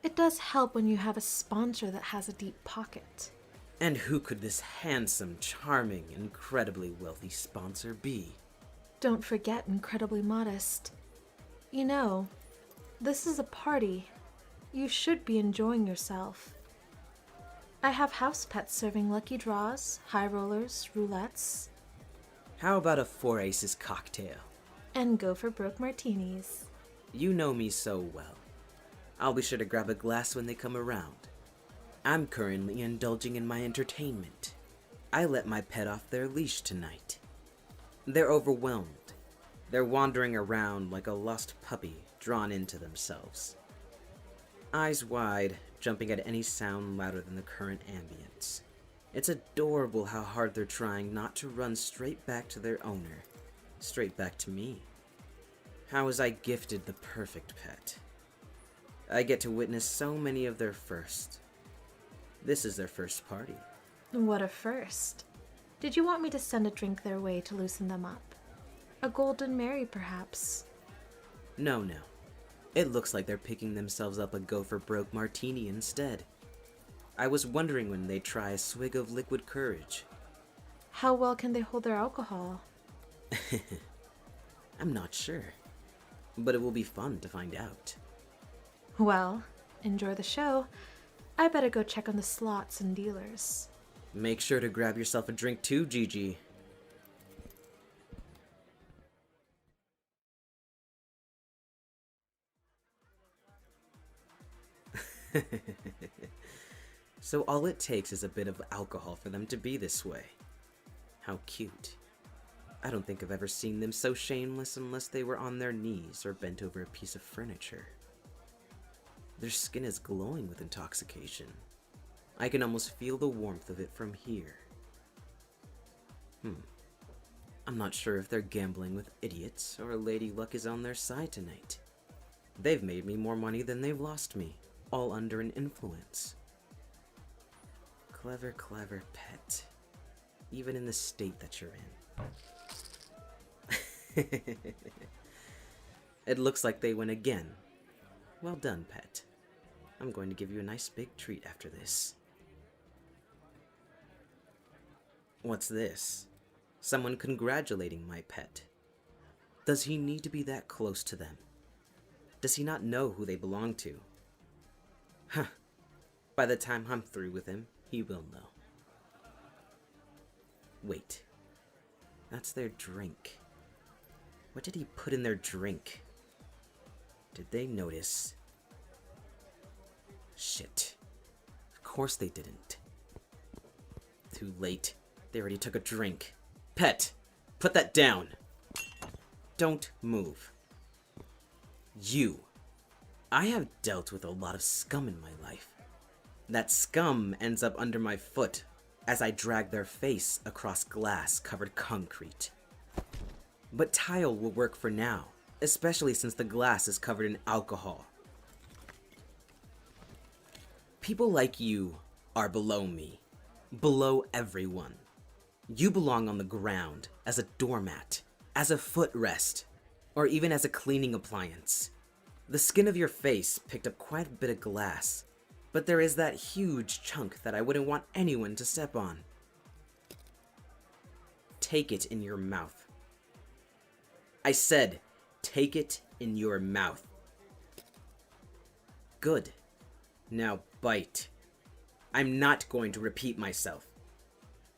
It does help when you have a sponsor that has a deep pocket. And who could this handsome, charming, incredibly wealthy sponsor be? Don't forget incredibly modest. You know, this is a party. You should be enjoying yourself. I have house pets serving lucky draws, high rollers, roulettes. How about a 4 aces cocktail? And go for broke martinis. You know me so well. I'll be sure to grab a glass when they come around. I'm currently indulging in my entertainment. I let my pet off their leash tonight. They're overwhelmed. They're wandering around like a lost puppy drawn into themselves. Eyes wide, jumping at any sound louder than the current ambience. It's adorable how hard they're trying not to run straight back to their owner. Straight back to me. How was I gifted the perfect pet? I get to witness so many of their firsts. This is their first party. What a first. Did you want me to send a drink their way to loosen them up? A Golden Mary, perhaps? No. It looks like they're picking themselves up a go-for-broke martini instead. I was wondering when they'd try a swig of liquid courage. How well can they hold their alcohol? I'm not sure, but it will be fun to find out. Well, enjoy the show. I better go check on the slots and dealers. Make sure to grab yourself a drink too, Gigi. So all it takes is a bit of alcohol for them to be this way. How cute. I don't think I've ever seen them so shameless unless they were on their knees or bent over a piece of furniture. Their skin is glowing with intoxication. I can almost feel the warmth of it from here. I'm not sure if they're gambling with idiots or Lady Luck is on their side tonight. They've made me more money than they've lost me, all under an influence. Clever, clever pet. Even in the state that you're in. It looks like they win again. Well done, pet. I'm going to give you a nice big treat after this. What's this? Someone congratulating my pet. Does he need to be that close to them? Does he not know who they belong to? Huh. By the time I'm through with him, he will know. Wait. That's their drink. What did he put in their drink? Did they notice? Shit. Of course they didn't. Too late. They already took a drink. Pet! Put that down! Don't move. You. I have dealt with a lot of scum in my life. That scum ends up under my foot as I drag their face across glass-covered concrete. But tile will work for now, especially since the glass is covered in alcohol. People like you are below me, below everyone. You belong on the ground as a doormat, as a footrest, or even as a cleaning appliance. The skin of your face picked up quite a bit of glass, but there is that huge chunk that I wouldn't want anyone to step on. Take it in your mouth. I said, take it in your mouth. Good. Now bite. I'm not going to repeat myself.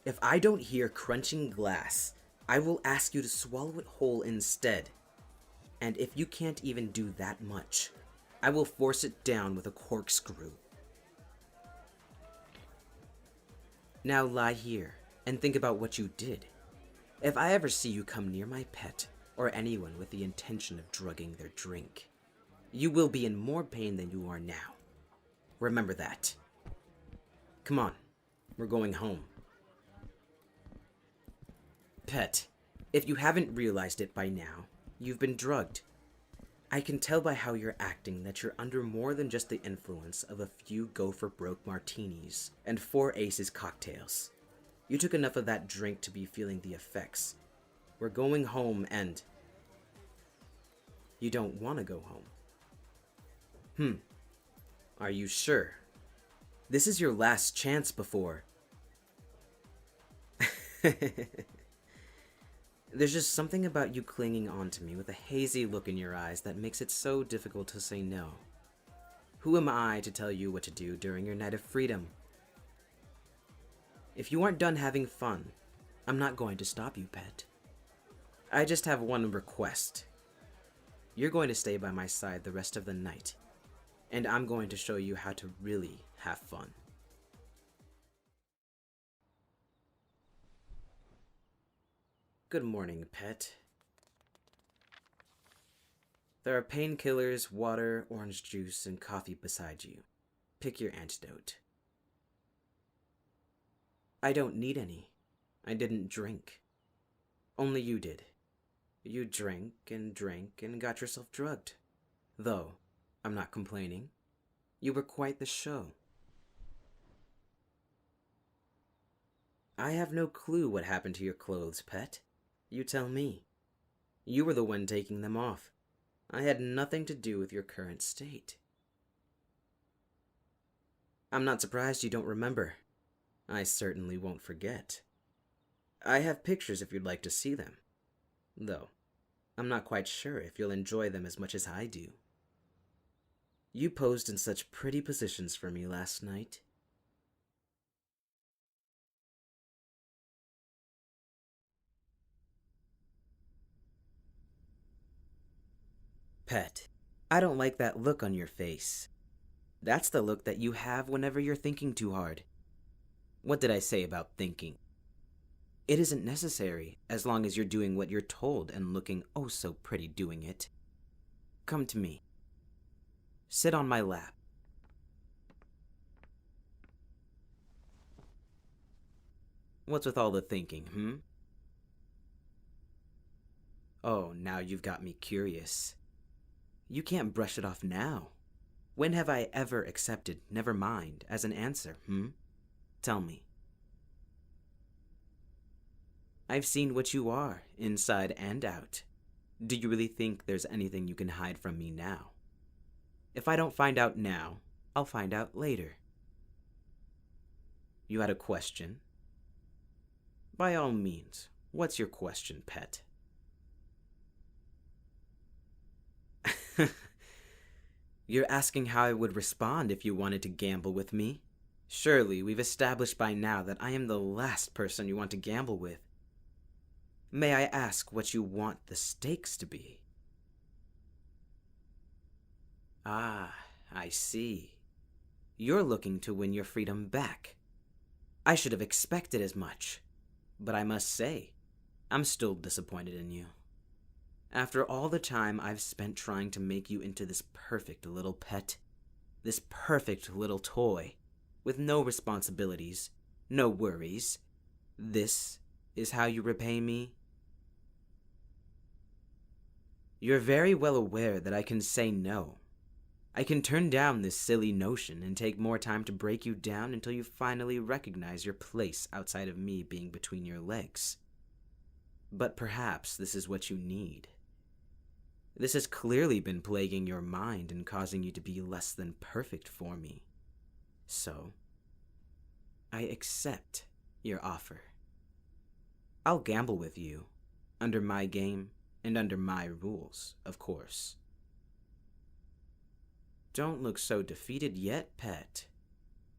If I don't hear crunching glass, I will ask you to swallow it whole instead. And if you can't even do that much, I will force it down with a corkscrew. Now lie here and think about what you did. If I ever see you come near my pet or anyone with the intention of drugging their drink, you will be in more pain than you are now. Remember that. Come on, we're going home. Pet, if you haven't realized it by now, you've been drugged. I can tell by how you're acting that you're under more than just the influence of a few go-for-broke martinis and 4 Aces cocktails. You took enough of that drink to be feeling the effects. We're going home and... You don't want to go home. Are you sure? This is your last chance before... There's just something about you clinging on to me with a hazy look in your eyes that makes it so difficult to say no. Who am I to tell you what to do during your night of freedom? If you aren't done having fun, I'm not going to stop you, pet. I just have one request. You're going to stay by my side the rest of the night, and I'm going to show you how to really have fun. Good morning, pet. There are painkillers, water, orange juice, and coffee beside you. Pick your antidote. I don't need any. I didn't drink. Only you did. You drank and got yourself drugged. Though, I'm not complaining. You were quite the show. I have no clue what happened to your clothes, pet. You tell me. You were the one taking them off. I had nothing to do with your current state. I'm not surprised you don't remember. I certainly won't forget. I have pictures if you'd like to see them. Though, I'm not quite sure if you'll enjoy them as much as I do. You posed in such pretty positions for me last night. Pet, I don't like that look on your face. That's the look that you have whenever you're thinking too hard. What did I say about thinking? It isn't necessary as long as you're doing what you're told and looking oh so pretty doing it. Come to me. Sit on my lap. What's with all the thinking, Oh, now you've got me curious. You can't brush it off now. When have I ever accepted never mind as an answer, Tell me. I've seen what you are, inside and out. Do you really think there's anything you can hide from me now? If I don't find out now, I'll find out later. You had a question? By all means, what's your question, pet? You're asking how I would respond if you wanted to gamble with me? Surely we've established by now that I am the last person you want to gamble with. May I ask what you want the stakes to be? Ah, I see. You're looking to win your freedom back. I should have expected as much. But I must say, I'm still disappointed in you. After all the time I've spent trying to make you into this perfect little pet, this perfect little toy, with no responsibilities, No worries. This is how you repay me? You're very well aware that I can say no. I can turn down this silly notion and take more time to break you down until you finally recognize your place outside of me being between your legs. But perhaps this is what you need. This has clearly been plaguing your mind and causing you to be less than perfect for me. So, I accept your offer. I'll gamble with you, under my game and under my rules, of course. Don't look so defeated yet, pet.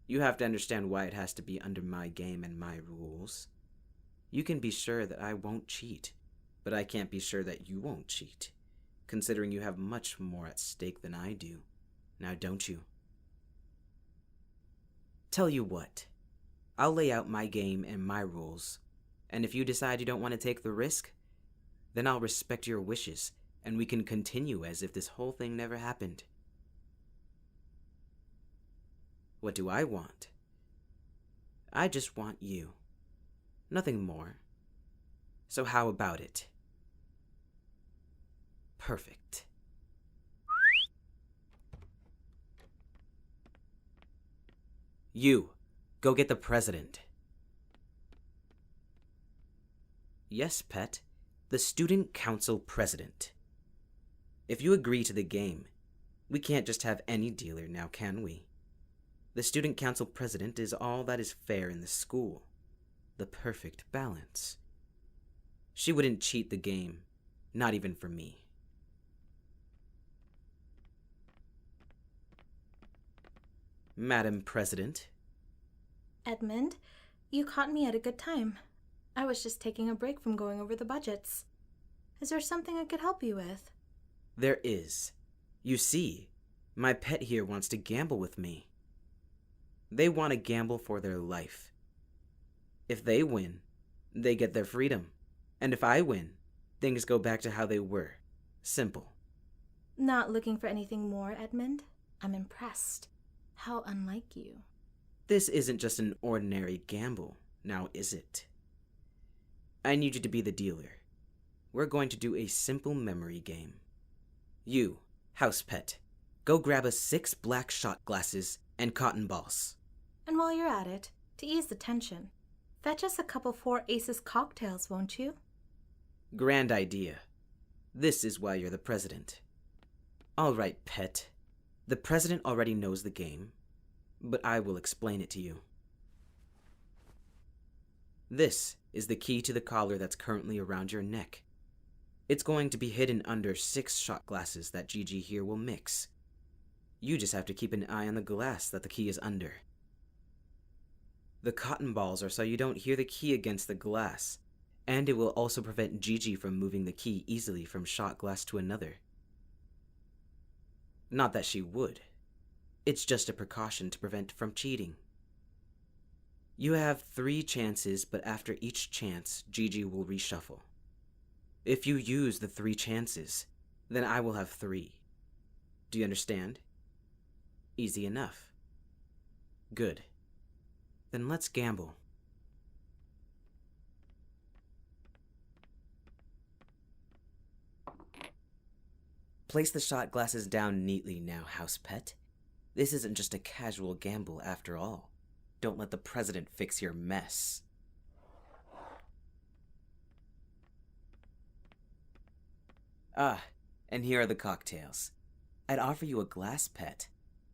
You have to understand why it has to be under my game and my rules. You can be sure that I won't cheat, but I can't be sure that you won't cheat, considering you have much more at stake than I do. Now don't you? Tell you what, I'll lay out my game and my rules, and if you decide you don't want to take the risk, then I'll respect your wishes, and we can continue as if this whole thing never happened. What do I want? I just want you. Nothing more. So how about it? Perfect. You, go get the president. Yes, pet, the student council president. If you agree to the game, we can't just have any dealer now, can we? The student council president is all that is fair in the school. The perfect balance. She wouldn't cheat the game, not even for me. Madam President. Edmund, you caught me at a good time. I was just taking a break from going over the budgets. Is there something I could help you with? There is. You see, my pet here wants to gamble with me. They want to gamble for their life. If they win, they get their freedom. And if I win, things go back to how they were. Simple. Not looking for anything more, Edmund? I'm impressed. How unlike you. This isn't just an ordinary gamble, now is it? I need you to be the dealer. We're going to do a simple memory game. You, house pet, go grab us 6 black shot glasses and cotton balls. And while you're at it, to ease the tension, fetch us a couple 4 Aces cocktails, won't you? Grand idea. This is why you're the president. All right, pet. The president already knows the game, but I will explain it to you. This is the key to the collar that's currently around your neck. It's going to be hidden under 6 shot glasses that Gigi here will mix. You just have to keep an eye on the glass that the key is under. The cotton balls are so you don't hear the key against the glass, and it will also prevent Gigi from moving the key easily from shot glass to another. Not that she would. It's just a precaution to prevent from cheating. You have 3 chances, but after each chance, Gigi will reshuffle. If you use the 3 chances, then I will have 3. Do you understand? Easy enough. Good. Then let's gamble. Place the shot glasses down neatly now, house pet. This isn't just a casual gamble after all. Don't let the president fix your mess. Ah, and here are the cocktails. I'd offer you a glass, pet,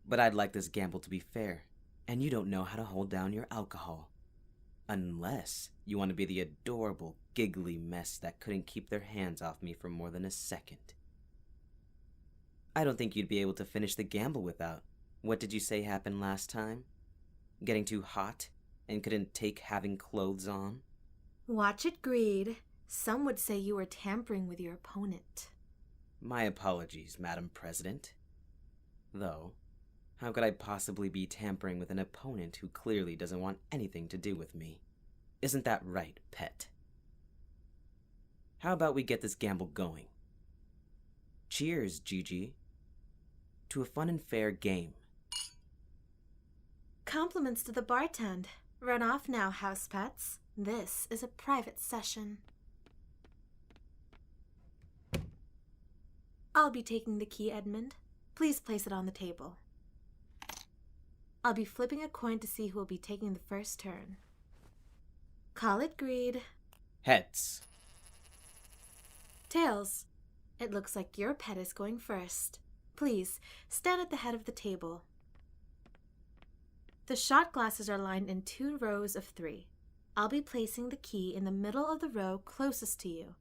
but I'd like this gamble to be fair, and you don't know how to hold down your alcohol. Unless you want to be the adorable, giggly mess that couldn't keep their hands off me for more than a second. I don't think you'd be able to finish the gamble without. What did you say happened last time? Getting too hot and couldn't take having clothes on? Watch it, Greed. Some would say you were tampering with your opponent. My apologies, Madam President. Though, how could I possibly be tampering with an opponent who clearly doesn't want anything to do with me? Isn't that right, pet? How about we get this gamble going? Cheers, Gigi. To a fun and fair game. Compliments to the bartend. Run off now, house pets. This is a private session. I'll be taking the key, Edmund. Please place it on the table. I'll be flipping a coin to see who will be taking the first turn. Call it greed. Heads. Tails. It looks like your pet is going first. Please, stand at the head of the table. The shot glasses are lined in 2 rows of 3. I'll be placing the key in the middle of the row closest to you.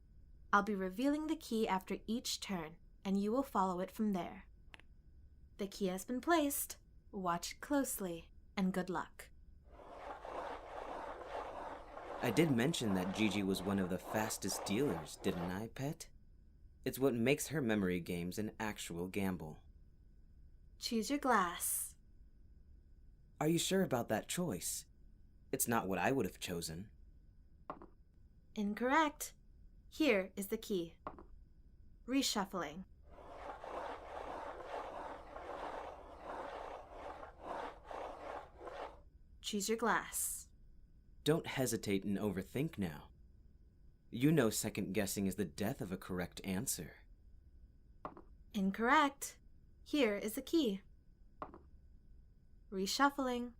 I'll be revealing the key after each turn, and you will follow it from there. The key has been placed. Watch closely, and good luck. I did mention that Gigi was one of the fastest dealers, didn't I, pet? It's what makes her memory games an actual gamble. Choose your glass. Are you sure about that choice? It's not what I would have chosen. Incorrect. Here is the key. Reshuffling. Choose your glass. Don't hesitate and overthink now. You know second guessing is the death of a correct answer. Incorrect. Here is the key. Reshuffling.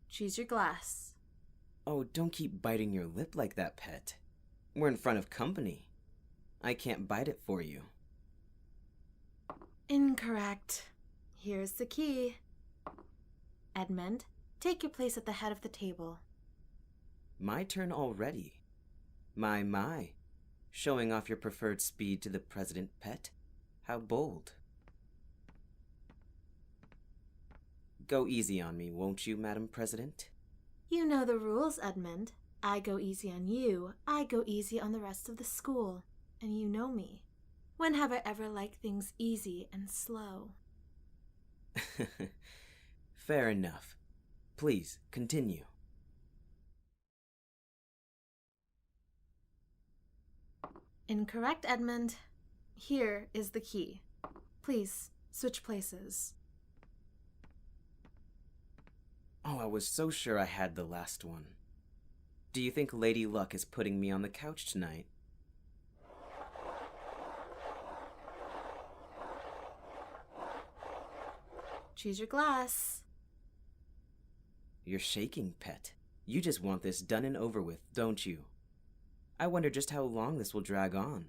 Choose your glass. Oh, don't keep biting your lip like that, pet. We're in front of company. I can't bite it for you. Incorrect. Here's the key. Edmund, take your place at the head of the table. My turn already. My. Showing off your preferred speed to the president, pet. How bold. Go easy on me, won't you, Madam President? You know the rules, Edmund. I go easy on you. I go easy on the rest of the school. And you know me. When have I ever liked things easy and slow? Fair enough. Please, continue. Incorrect, Edmund. Here is the key. Please, switch places. Oh, I was so sure I had the last one. Do you think Lady Luck is putting me on the couch tonight? Choose your glass. You're shaking, pet. You just want this done and over with, don't you? I wonder just how long this will drag on.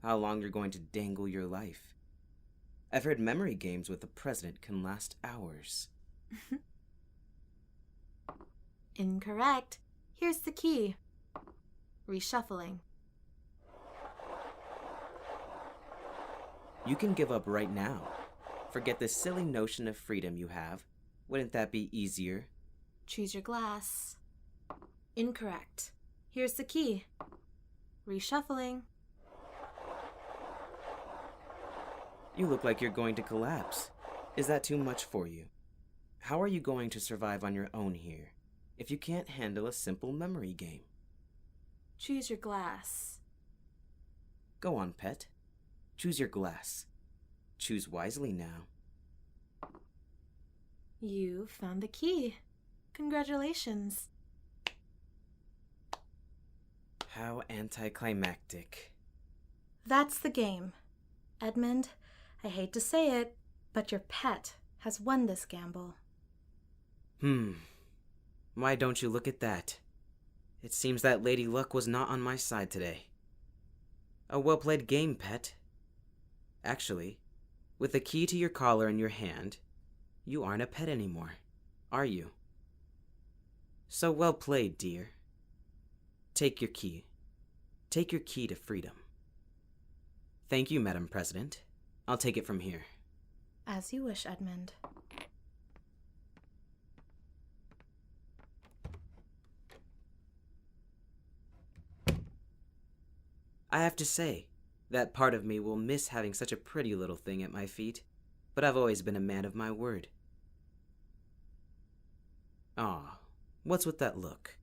How long you're going to dangle your life. I've heard memory games with the president can last hours. Incorrect. Here's the key. Reshuffling. You can give up right now. Forget this silly notion of freedom you have. Wouldn't that be easier? Choose your glass. Incorrect. Here's the key. Reshuffling. You look like you're going to collapse. Is that too much for you? How are you going to survive on your own here if you can't handle a simple memory game? Choose your glass. Go on, pet. Choose your glass. Choose wisely now. You found the key. Congratulations. How anticlimactic. That's the game. Edmund, I hate to say it, but your pet has won this gamble. Why don't you look at that? It seems that Lady Luck was not on my side today. A well-played game, pet. Actually, with the key to your collar in your hand, you aren't a pet anymore, are you? So well played, dear. Take your key. Take your key to freedom. Thank you, Madam President. I'll take it from here. As you wish, Edmund. I have to say, that part of me will miss having such a pretty little thing at my feet, but I've always been a man of my word. Aw, what's with that look?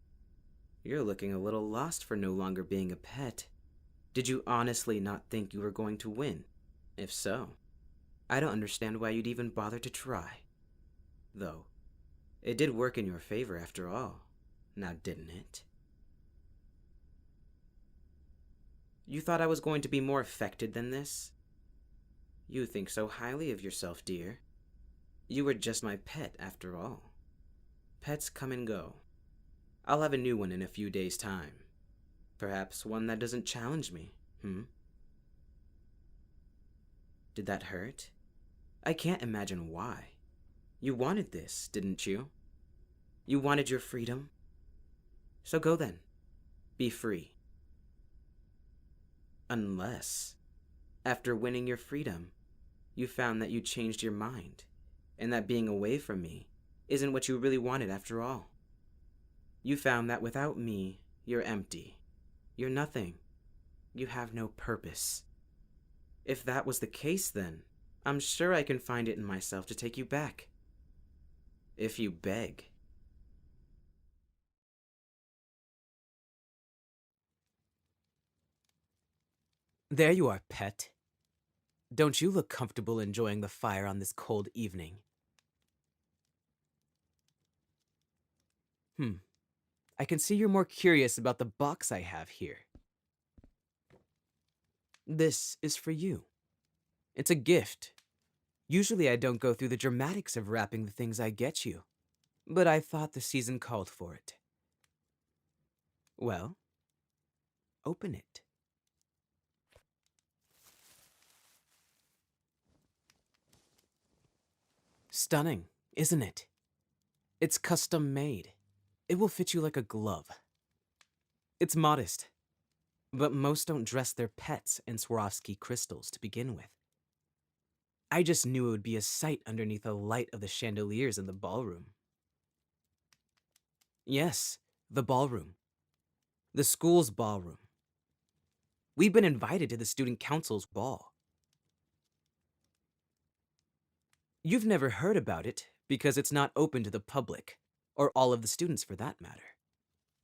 You're looking a little lost for no longer being a pet. Did you honestly not think you were going to win? If so, I don't understand why you'd even bother to try. Though, it did work in your favor after all, now didn't it? You thought I was going to be more affected than this? You think so highly of yourself, dear. You were just my pet after all. Pets come and go. I'll have a new one in a few days' time. Perhaps one that doesn't challenge me, Did that hurt? I can't imagine why. You wanted this, didn't you? You wanted your freedom? So go then. Be free. Unless, after winning your freedom, you found that you changed your mind, and that being away from me isn't what you really wanted after all. You found that without me, you're empty. You're nothing. You have no purpose. If that was the case, then I'm sure I can find it in myself to take you back. If you beg. There you are, pet. Don't you look comfortable enjoying the fire on this cold evening? I can see you're more curious about the box I have here. This is for you. It's a gift. Usually I don't go through the dramatics of wrapping the things I get you, but I thought the season called for it. Well, open it. Stunning, isn't it? It's custom made. It will fit you like a glove. It's modest, but most don't dress their pets in Swarovski crystals to begin with. I just knew it would be a sight underneath the light of the chandeliers in the ballroom. Yes, the ballroom. The school's ballroom. We've been invited to the student council's ball. You've never heard about it because it's not open to the public, or all of the students for that matter.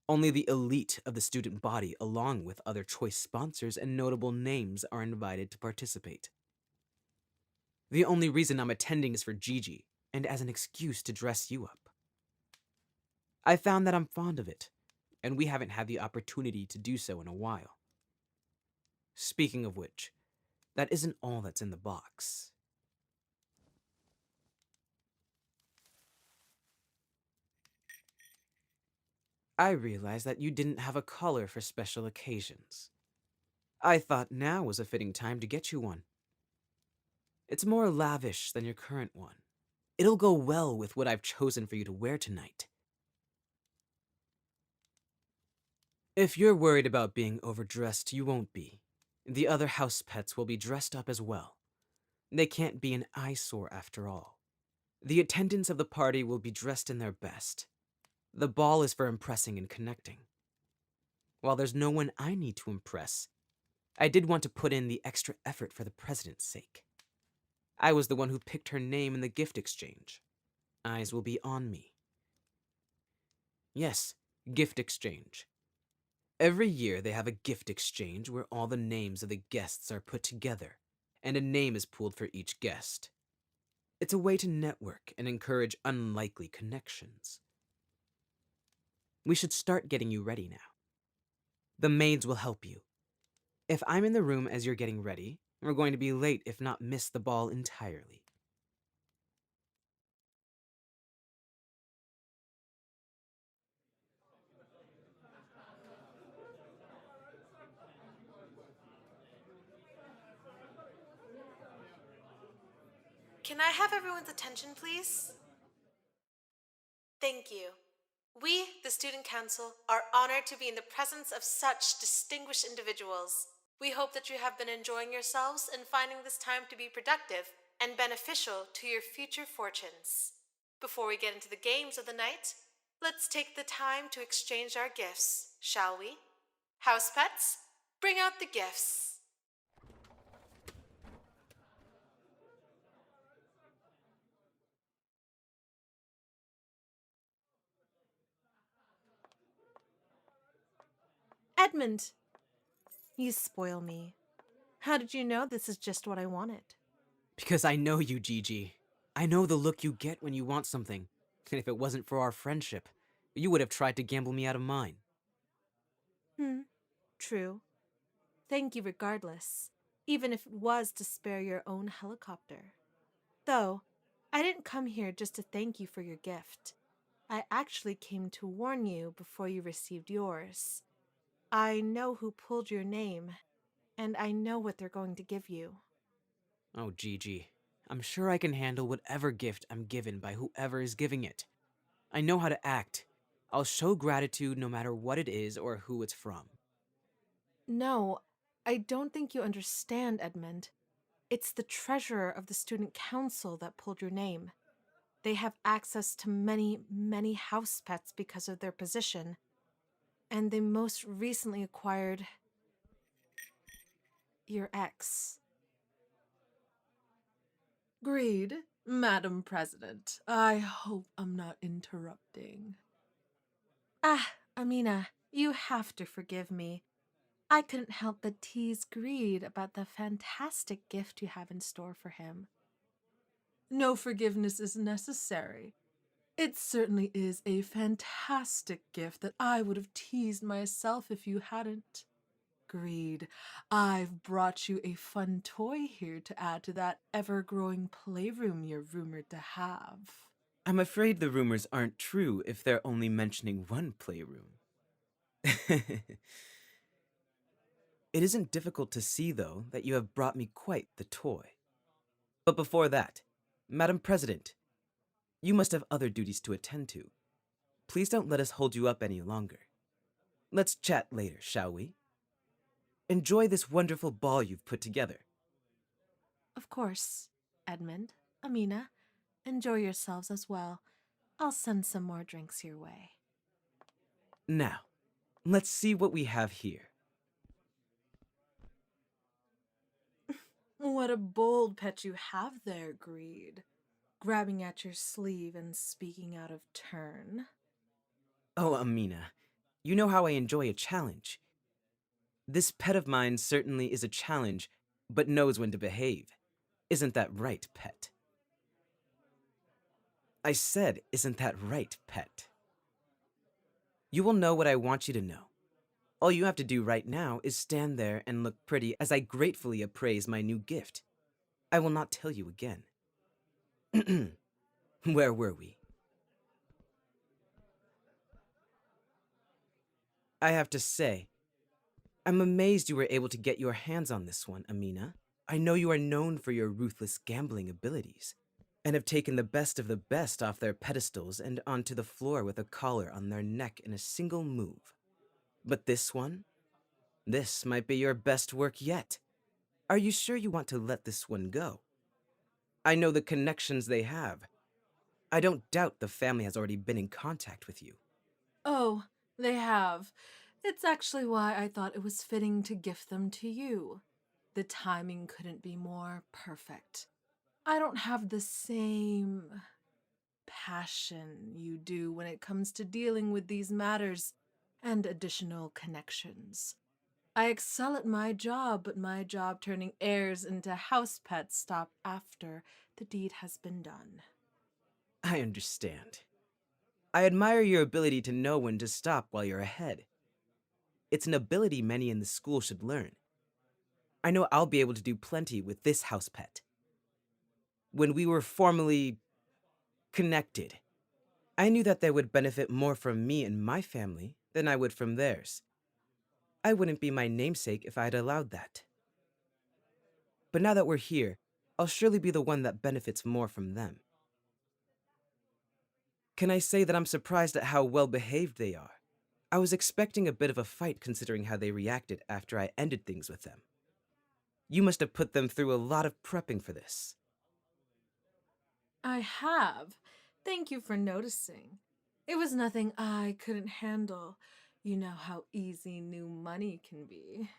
Only the elite of the student body, along with other choice sponsors and notable names, are invited to participate. The only reason I'm attending is for Gigi, and as an excuse to dress you up. I found that I'm fond of it, and we haven't had the opportunity to do so in a while. Speaking of which, that isn't all that's in the box. I realized that you didn't have a collar for special occasions. I thought now was a fitting time to get you one. It's more lavish than your current one. It'll go well with what I've chosen for you to wear tonight. If you're worried about being overdressed, you won't be. The other house pets will be dressed up as well. They can't be an eyesore after all. The attendants of the party will be dressed in their best. The ball is for impressing and connecting. While there's no one I need to impress, I did want to put in the extra effort for the president's sake. I was the one who picked her name in the gift exchange. Eyes will be on me. Yes, gift exchange. Every year they have a gift exchange where all the names of the guests are put together, and a name is pooled for each guest. It's a way to network and encourage unlikely connections. We should start getting you ready now. The maids will help you. If I'm in the room as you're getting ready, we're going to be late if not miss the ball entirely. Can I have everyone's attention, please? Thank you. We, the Student Council, are honored to be in the presence of such distinguished individuals. We hope that you have been enjoying yourselves and finding this time to be productive and beneficial to your future fortunes. Before we get into the games of the night, let's take the time to exchange our gifts, shall we? House pets, bring out the gifts. Edmund, you spoil me. How did you know this is just what I wanted? Because I know you, Gigi. I know the look you get when you want something. And if it wasn't for our friendship, you would have tried to gamble me out of mine. True. Thank you regardless, even if it was to spare your own helicopter. Though, I didn't come here just to thank you for your gift. I actually came to warn you before you received yours. I know who pulled your name, and I know what they're going to give you. Oh, Gigi. I'm sure I can handle whatever gift I'm given by whoever is giving it. I know how to act. I'll show gratitude no matter what it is or who it's from. No, I don't think you understand, Edmund. It's the treasurer of the student council that pulled your name. They have access to many, many house pets because of their position. And they most recently acquired your ex. Greed, Madam President. I hope I'm not interrupting. Amina, you have to forgive me. I couldn't help but tease Greed about the fantastic gift you have in store for him. No forgiveness is necessary. It certainly is a fantastic gift that I would have teased myself if you hadn't. Greed, I've brought you a fun toy here to add to that ever-growing playroom you're rumored to have. I'm afraid the rumors aren't true if they're only mentioning one playroom. It isn't difficult to see, though, that you have brought me quite the toy. But before that, Madam President, you must have other duties to attend to. Please don't let us hold you up any longer. Let's chat later, shall we? Enjoy this wonderful ball you've put together. Of course, Edmund, Amina, enjoy yourselves as well. I'll send some more drinks your way. Now, let's see what we have here. What a bold pet you have there, Greed. Grabbing at your sleeve and speaking out of turn. Oh, Amina, you know how I enjoy a challenge. This pet of mine certainly is a challenge, but knows when to behave. Isn't that right, pet? I said, isn't that right, pet? You will know what I want you to know. All you have to do right now is stand there and look pretty as I gratefully appraise my new gift. I will not tell you again. Where were we? I have to say, I'm amazed you were able to get your hands on this one, Amina. I know you are known for your ruthless gambling abilities, and have taken the best of the best off their pedestals and onto the floor with a collar on their neck in a single move. But this one? This might be your best work yet. Are you sure you want to let this one go? I know the connections they have. I don't doubt the family has already been in contact with you. Oh, they have. It's actually why I thought it was fitting to gift them to you. The timing couldn't be more perfect. I don't have the same passion you do when it comes to dealing with these matters and additional connections. I excel at my job, but my job turning heirs into house pets stop after the deed has been done. I understand. I admire your ability to know when to stop while you're ahead. It's an ability many in the school should learn. I know I'll be able to do plenty with this house pet. When we were formally connected, I knew that they would benefit more from me and my family than I would from theirs. I wouldn't be my namesake if I'd allowed that. But now that we're here, I'll surely be the one that benefits more from them. Can I say that I'm surprised at how well behaved they are? I was expecting a bit of a fight considering how they reacted after I ended things with them. You must have put them through a lot of prepping for this. I have. Thank you for noticing. It was nothing I couldn't handle. You know how easy new money can be.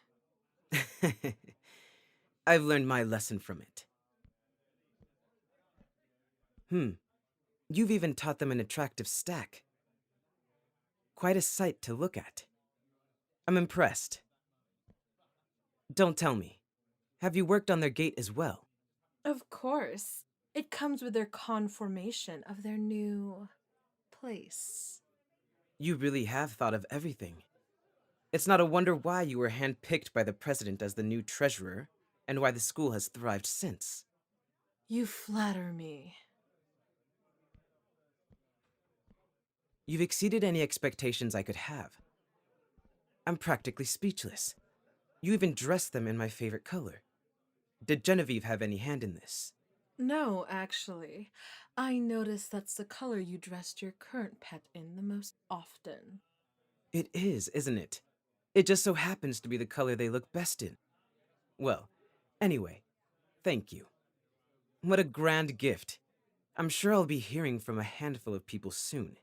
I've learned my lesson from it. You've even taught them an attractive stack. Quite a sight to look at. I'm impressed. Don't tell me. Have you worked on their gait as well? Of course. It comes with their conformation of their new place. You really have thought of everything. It's not a wonder why you were handpicked by the president as the new treasurer, and why the school has thrived since. You flatter me. You've exceeded any expectations I could have. I'm practically speechless. You even dressed them in my favorite color. Did Genevieve have any hand in this? No, actually. I noticed that's the color you dressed your current pet in the most often. It is, isn't it? It just so happens to be the color they look best in. Well, anyway, thank you. What a grand gift. I'm sure I'll be hearing from a handful of people soon.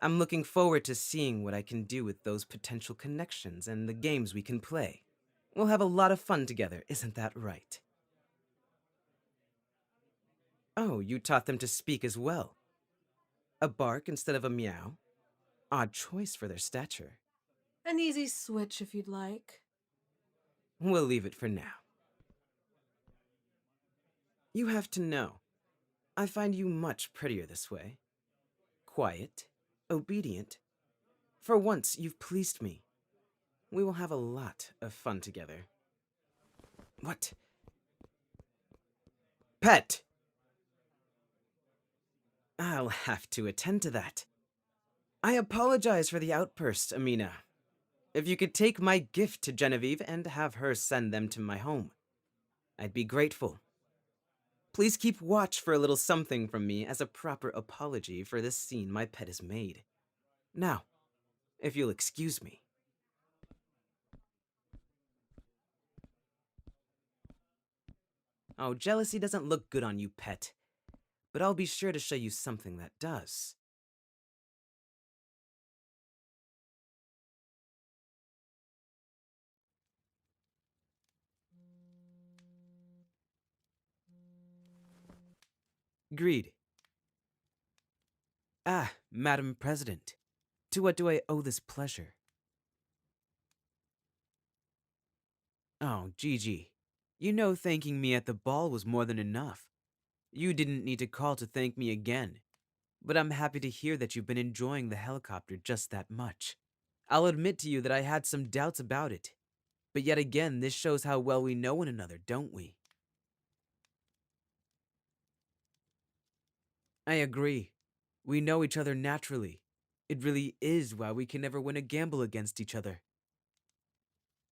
I'm looking forward to seeing what I can do with those potential connections and the games we can play. We'll have a lot of fun together, isn't that right? Oh, you taught them to speak as well. A bark instead of a meow? Odd choice for their stature. An easy switch if you'd like. We'll leave it for now. You have to know, I find you much prettier this way. Quiet, obedient. For once, you've pleased me. We will have a lot of fun together. What? Pet! I'll have to attend to that. I apologize for the outburst, Amina. If you could take my gift to Genevieve and have her send them to my home, I'd be grateful. Please keep watch for a little something from me as a proper apology for this scene my pet has made. Now, if you'll excuse me. Oh, jealousy doesn't look good on you, pet. But I'll be sure to show you something that does. Greed. Ah, Madam President. To what do I owe this pleasure? Oh, Gigi. You know thanking me at the ball was more than enough. You didn't need to call to thank me again. But I'm happy to hear that you've been enjoying the helicopter just that much. I'll admit to you that I had some doubts about it. But yet again, this shows how well we know one another, don't we? I agree. We know each other naturally. It really is why we can never win a gamble against each other.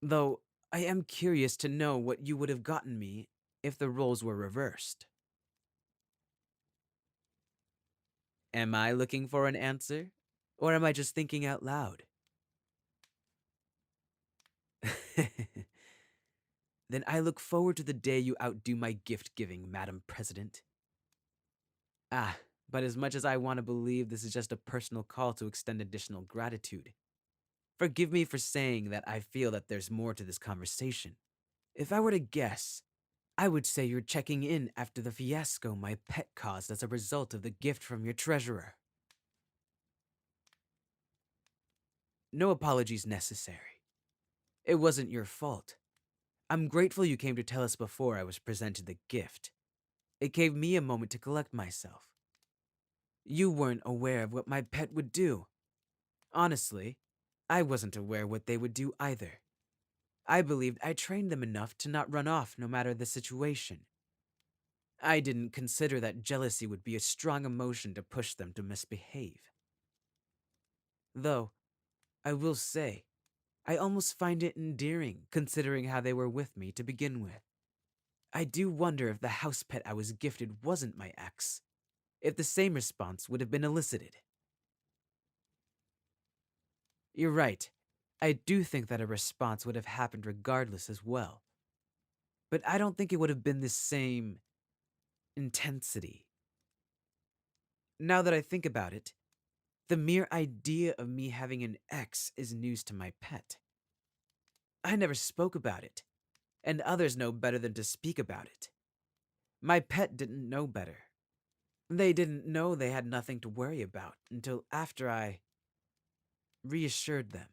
Though, I am curious to know what you would have gotten me if the roles were reversed. Am I looking for an answer? Or am I just thinking out loud? Then I look forward to the day you outdo my gift-giving, Madam President. Ah, but as much as I want to believe this is just a personal call to extend additional gratitude, forgive me for saying that I feel that there's more to this conversation. If I were to guess, I would say you're checking in after the fiasco my pet caused as a result of the gift from your treasurer. No apologies necessary. It wasn't your fault. I'm grateful you came to tell us before I was presented the gift. It gave me a moment to collect myself. You weren't aware of what my pet would do. Honestly, I wasn't aware what they would do either. I believed I trained them enough to not run off no matter the situation. I didn't consider that jealousy would be a strong emotion to push them to misbehave. Though, I will say, I almost find it endearing considering how they were with me to begin with. I do wonder if the house pet I was gifted wasn't my ex, if the same response would have been elicited. You're right. I do think that a response would have happened regardless as well. But I don't think it would have been the same intensity. Now that I think about it, the mere idea of me having an ex is news to my pet. I never spoke about it, and others know better than to speak about it. My pet didn't know better. They didn't know they had nothing to worry about until after I reassured them.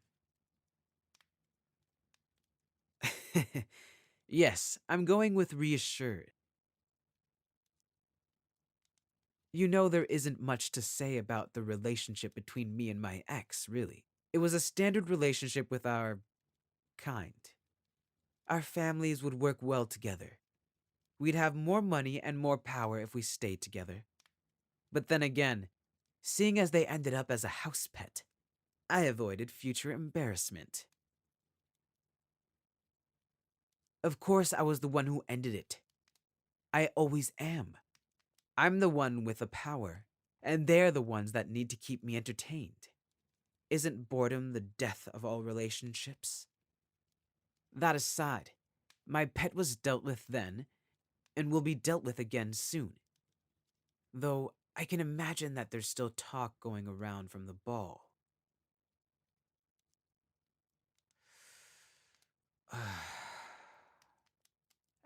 Yes, I'm going with reassured. You know there isn't much to say about the relationship between me and my ex, really. It was a standard relationship with our kind. Our families would work well together. We'd have more money and more power if we stayed together. But then again, seeing as they ended up as a house pet, I avoided future embarrassment. Of course, I was the one who ended it. I always am. I'm the one with the power, and they're the ones that need to keep me entertained. Isn't boredom the death of all relationships? That aside, my pet was dealt with then, and will be dealt with again soon. Though I can imagine that there's still talk going around from the ball.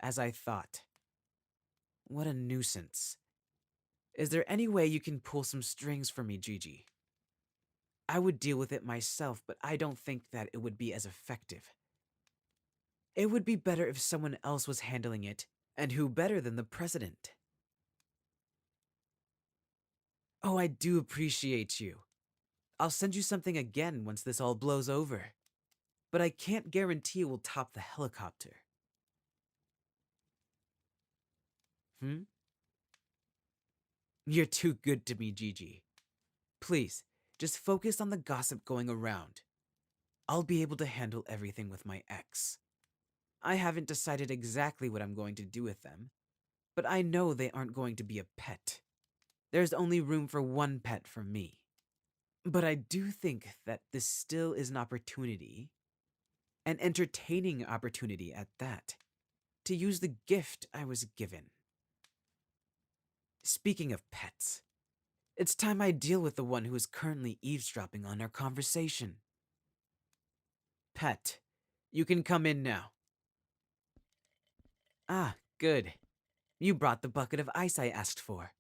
As I thought. What a nuisance. Is there any way you can pull some strings for me, Gigi? I would deal with it myself, but I don't think that it would be as effective. It would be better if someone else was handling it, and who better than the president? Oh, I do appreciate you. I'll send you something again once this all blows over. But I can't guarantee it will top the helicopter. You're too good to me, Gigi. Please, just focus on the gossip going around. I'll be able to handle everything with my ex. I haven't decided exactly what I'm going to do with them, but I know they aren't going to be a pet. There's only room for one pet for me. But I do think that this still is an opportunity, an entertaining opportunity at that, to use the gift I was given. Speaking of pets, it's time I deal with the one who is currently eavesdropping on our conversation. Pet, you can come in now. Ah, good. You brought the bucket of ice I asked for.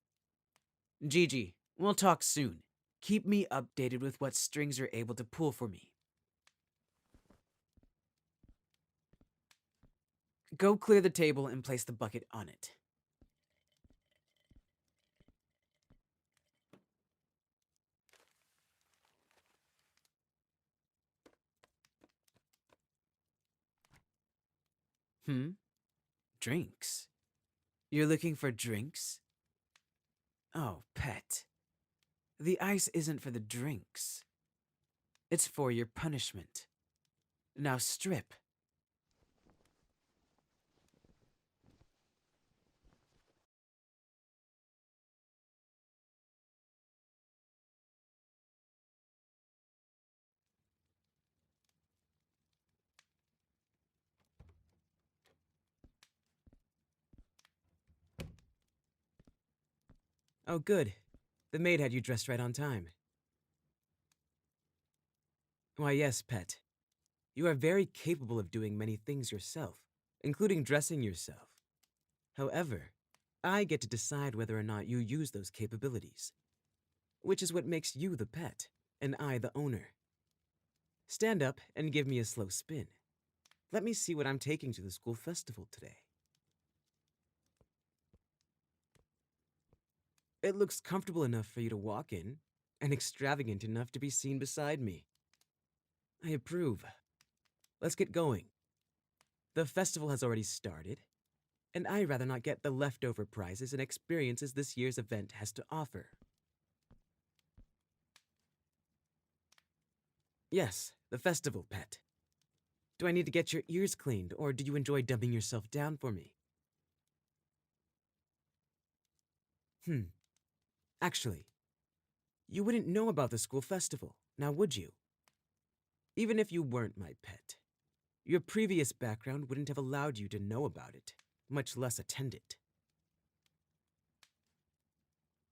Gigi, we'll talk soon. Keep me updated with what strings you're able to pull for me. Go clear the table and place the bucket on it. Drinks? You're looking for drinks? Oh, pet. The ice isn't for the drinks. It's for your punishment. Now strip. Oh, good. The maid had you dressed right on time. Why, yes, pet. You are very capable of doing many things yourself, including dressing yourself. However, I get to decide whether or not you use those capabilities, which is what makes you the pet, and I the owner. Stand up and give me a slow spin. Let me see what I'm taking to the school festival today. It looks comfortable enough for you to walk in, and extravagant enough to be seen beside me. I approve. Let's get going. The festival has already started, and I'd rather not get the leftover prizes and experiences this year's event has to offer. Yes, the festival, pet. Do I need to get your ears cleaned, or do you enjoy dumbing yourself down for me? Actually, you wouldn't know about the school festival, now would you? Even if you weren't my pet, your previous background wouldn't have allowed you to know about it, much less attend it.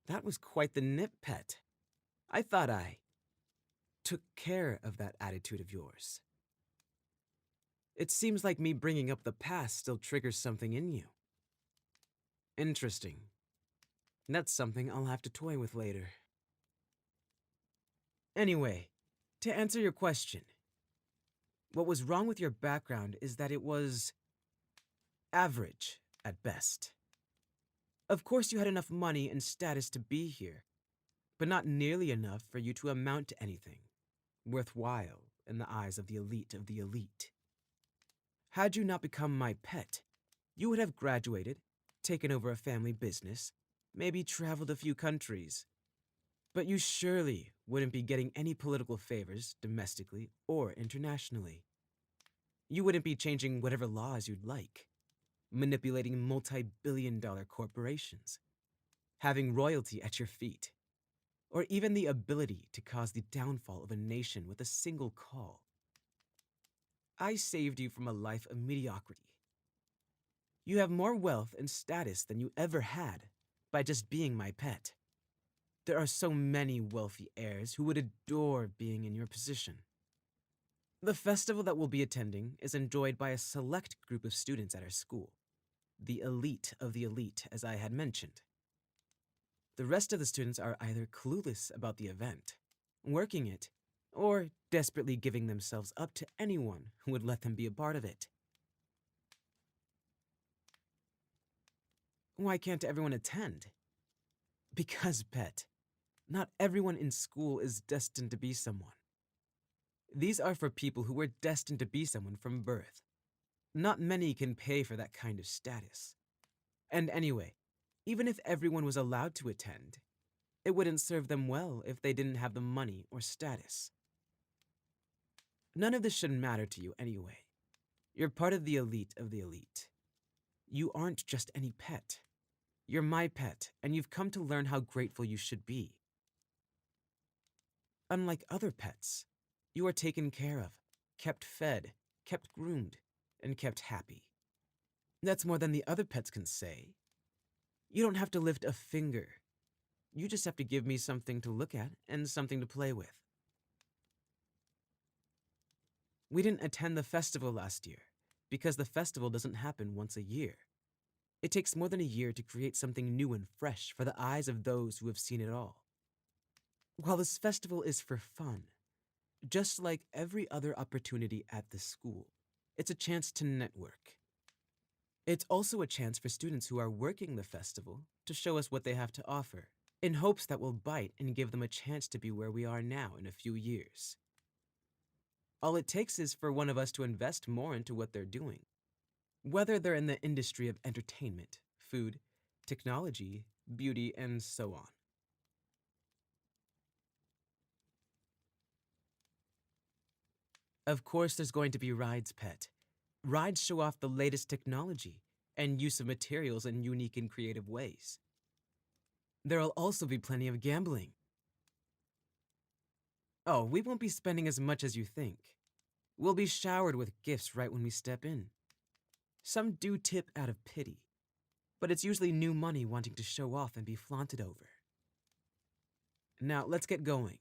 That was quite the nip, pet. I thought I took care of that attitude of yours. It seems like me bringing up the past still triggers something in you. Interesting. That's something I'll have to toy with later. Anyway, to answer your question, what was wrong with your background is that it was average at best. Of course, you had enough money and status to be here, but not nearly enough for you to amount to anything worthwhile in the eyes of the elite of the elite. Had you not become my pet, you would have graduated, taken over a family business, maybe traveled a few countries. But you surely wouldn't be getting any political favors domestically or internationally. You wouldn't be changing whatever laws you'd like, manipulating multi-billion-dollar corporations, having royalty at your feet, or even the ability to cause the downfall of a nation with a single call. I saved you from a life of mediocrity. You have more wealth and status than you ever had by just being my pet. There are so many wealthy heirs who would adore being in your position. The festival that we'll be attending is enjoyed by a select group of students at our school, the elite of the elite, as I had mentioned. The rest of the students are either clueless about the event, working it, or desperately giving themselves up to anyone who would let them be a part of it. Why can't everyone attend? Because, pet, not everyone in school is destined to be someone. These are for people who were destined to be someone from birth. Not many can pay for that kind of status. And anyway, even if everyone was allowed to attend, it wouldn't serve them well if they didn't have the money or status. None of this should matter to you anyway. You're part of the elite of the elite. You aren't just any pet. You're my pet, and you've come to learn how grateful you should be. Unlike other pets, you are taken care of, kept fed, kept groomed, and kept happy. That's more than the other pets can say. You don't have to lift a finger. You just have to give me something to look at and something to play with. We didn't attend the festival last year because the festival doesn't happen once a year. It takes more than a year to create something new and fresh for the eyes of those who have seen it all. While this festival is for fun, just like every other opportunity at the school, it's a chance to network. It's also a chance for students who are working the festival to show us what they have to offer, in hopes that we'll bite and give them a chance to be where we are now in a few years. All it takes is for one of us to invest more into what they're doing, whether they're in the industry of entertainment, food, technology, beauty, and so on. Of course, there's going to be rides, pet. Rides show off the latest technology and use of materials in unique and creative ways. There'll also be plenty of gambling. Oh, we won't be spending as much as you think. We'll be showered with gifts right when we step in. Some do tip out of pity, but it's usually new money wanting to show off and be flaunted over. Now, let's get going.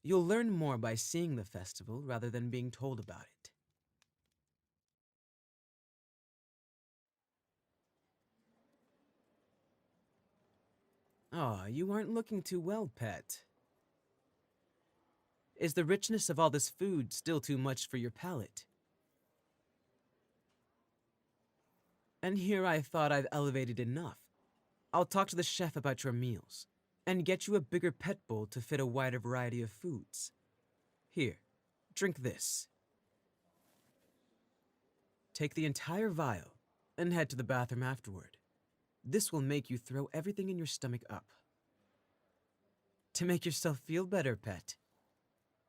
You'll learn more by seeing the festival rather than being told about it. Aw, you aren't looking too well, pet. Is the richness of all this food still too much for your palate? And here I thought I've elevated enough. I'll talk to the chef about your meals, and get you a bigger pet bowl to fit a wider variety of foods. Here, drink this. Take the entire vial, and head to the bathroom afterward. This will make you throw everything in your stomach up. To make yourself feel better, pet.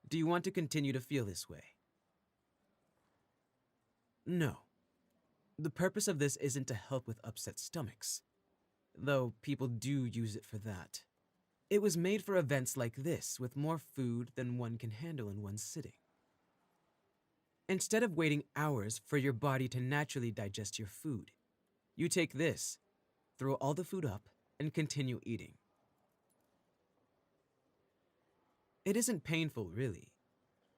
Do you want to continue to feel this way? No. The purpose of this isn't to help with upset stomachs, though people do use it for that. It was made for events like this with more food than one can handle in one sitting. Instead of waiting hours for your body to naturally digest your food, you take this, throw all the food up, and continue eating. It isn't painful, really.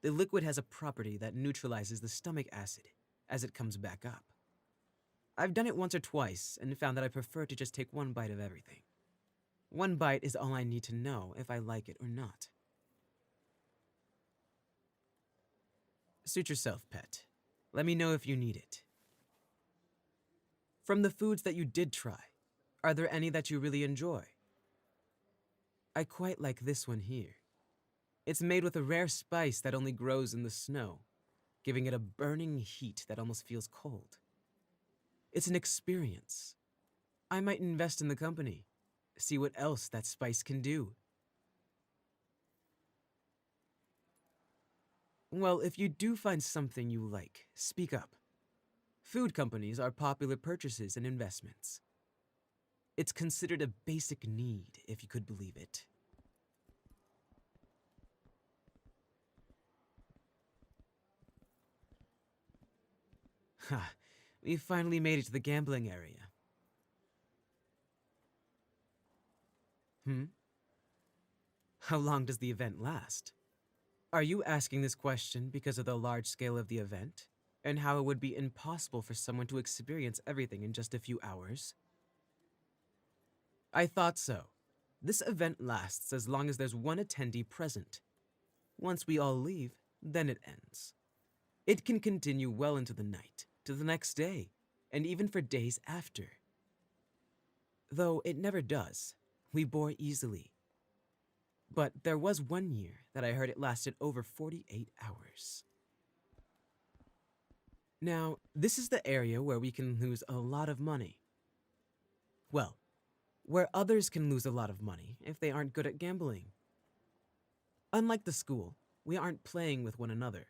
The liquid has a property that neutralizes the stomach acid as it comes back up. I've done it once or twice and found that I prefer to just take one bite of everything. One bite is all I need to know if I like it or not. Suit yourself, pet. Let me know if you need it. From the foods that you did try, Are there any that you really enjoy? I quite like this one here. It's made with a rare spice that only grows in the snow, giving it a burning heat that almost feels cold. It's an experience. I might invest in the company, see what else that spice can do. Well, if you do find something you like, speak up. Food companies are popular purchases and investments. It's considered a basic need, if you could believe it. Ha, we finally made it to the gambling area. How long does the event last? Are you asking this question because of the large scale of the event? And how it would be impossible for someone to experience everything in just a few hours? I thought so. This event lasts as long as there's one attendee present. Once we all leave, then it ends. It can continue well into the night, to the next day, and even for days after. Though it never does. We bore easily. But there was one year that I heard it lasted over 48 hours. Now, this is the area where we can lose a lot of money. Well, where others can lose a lot of money if they aren't good at gambling. Unlike the school, we aren't playing with one another.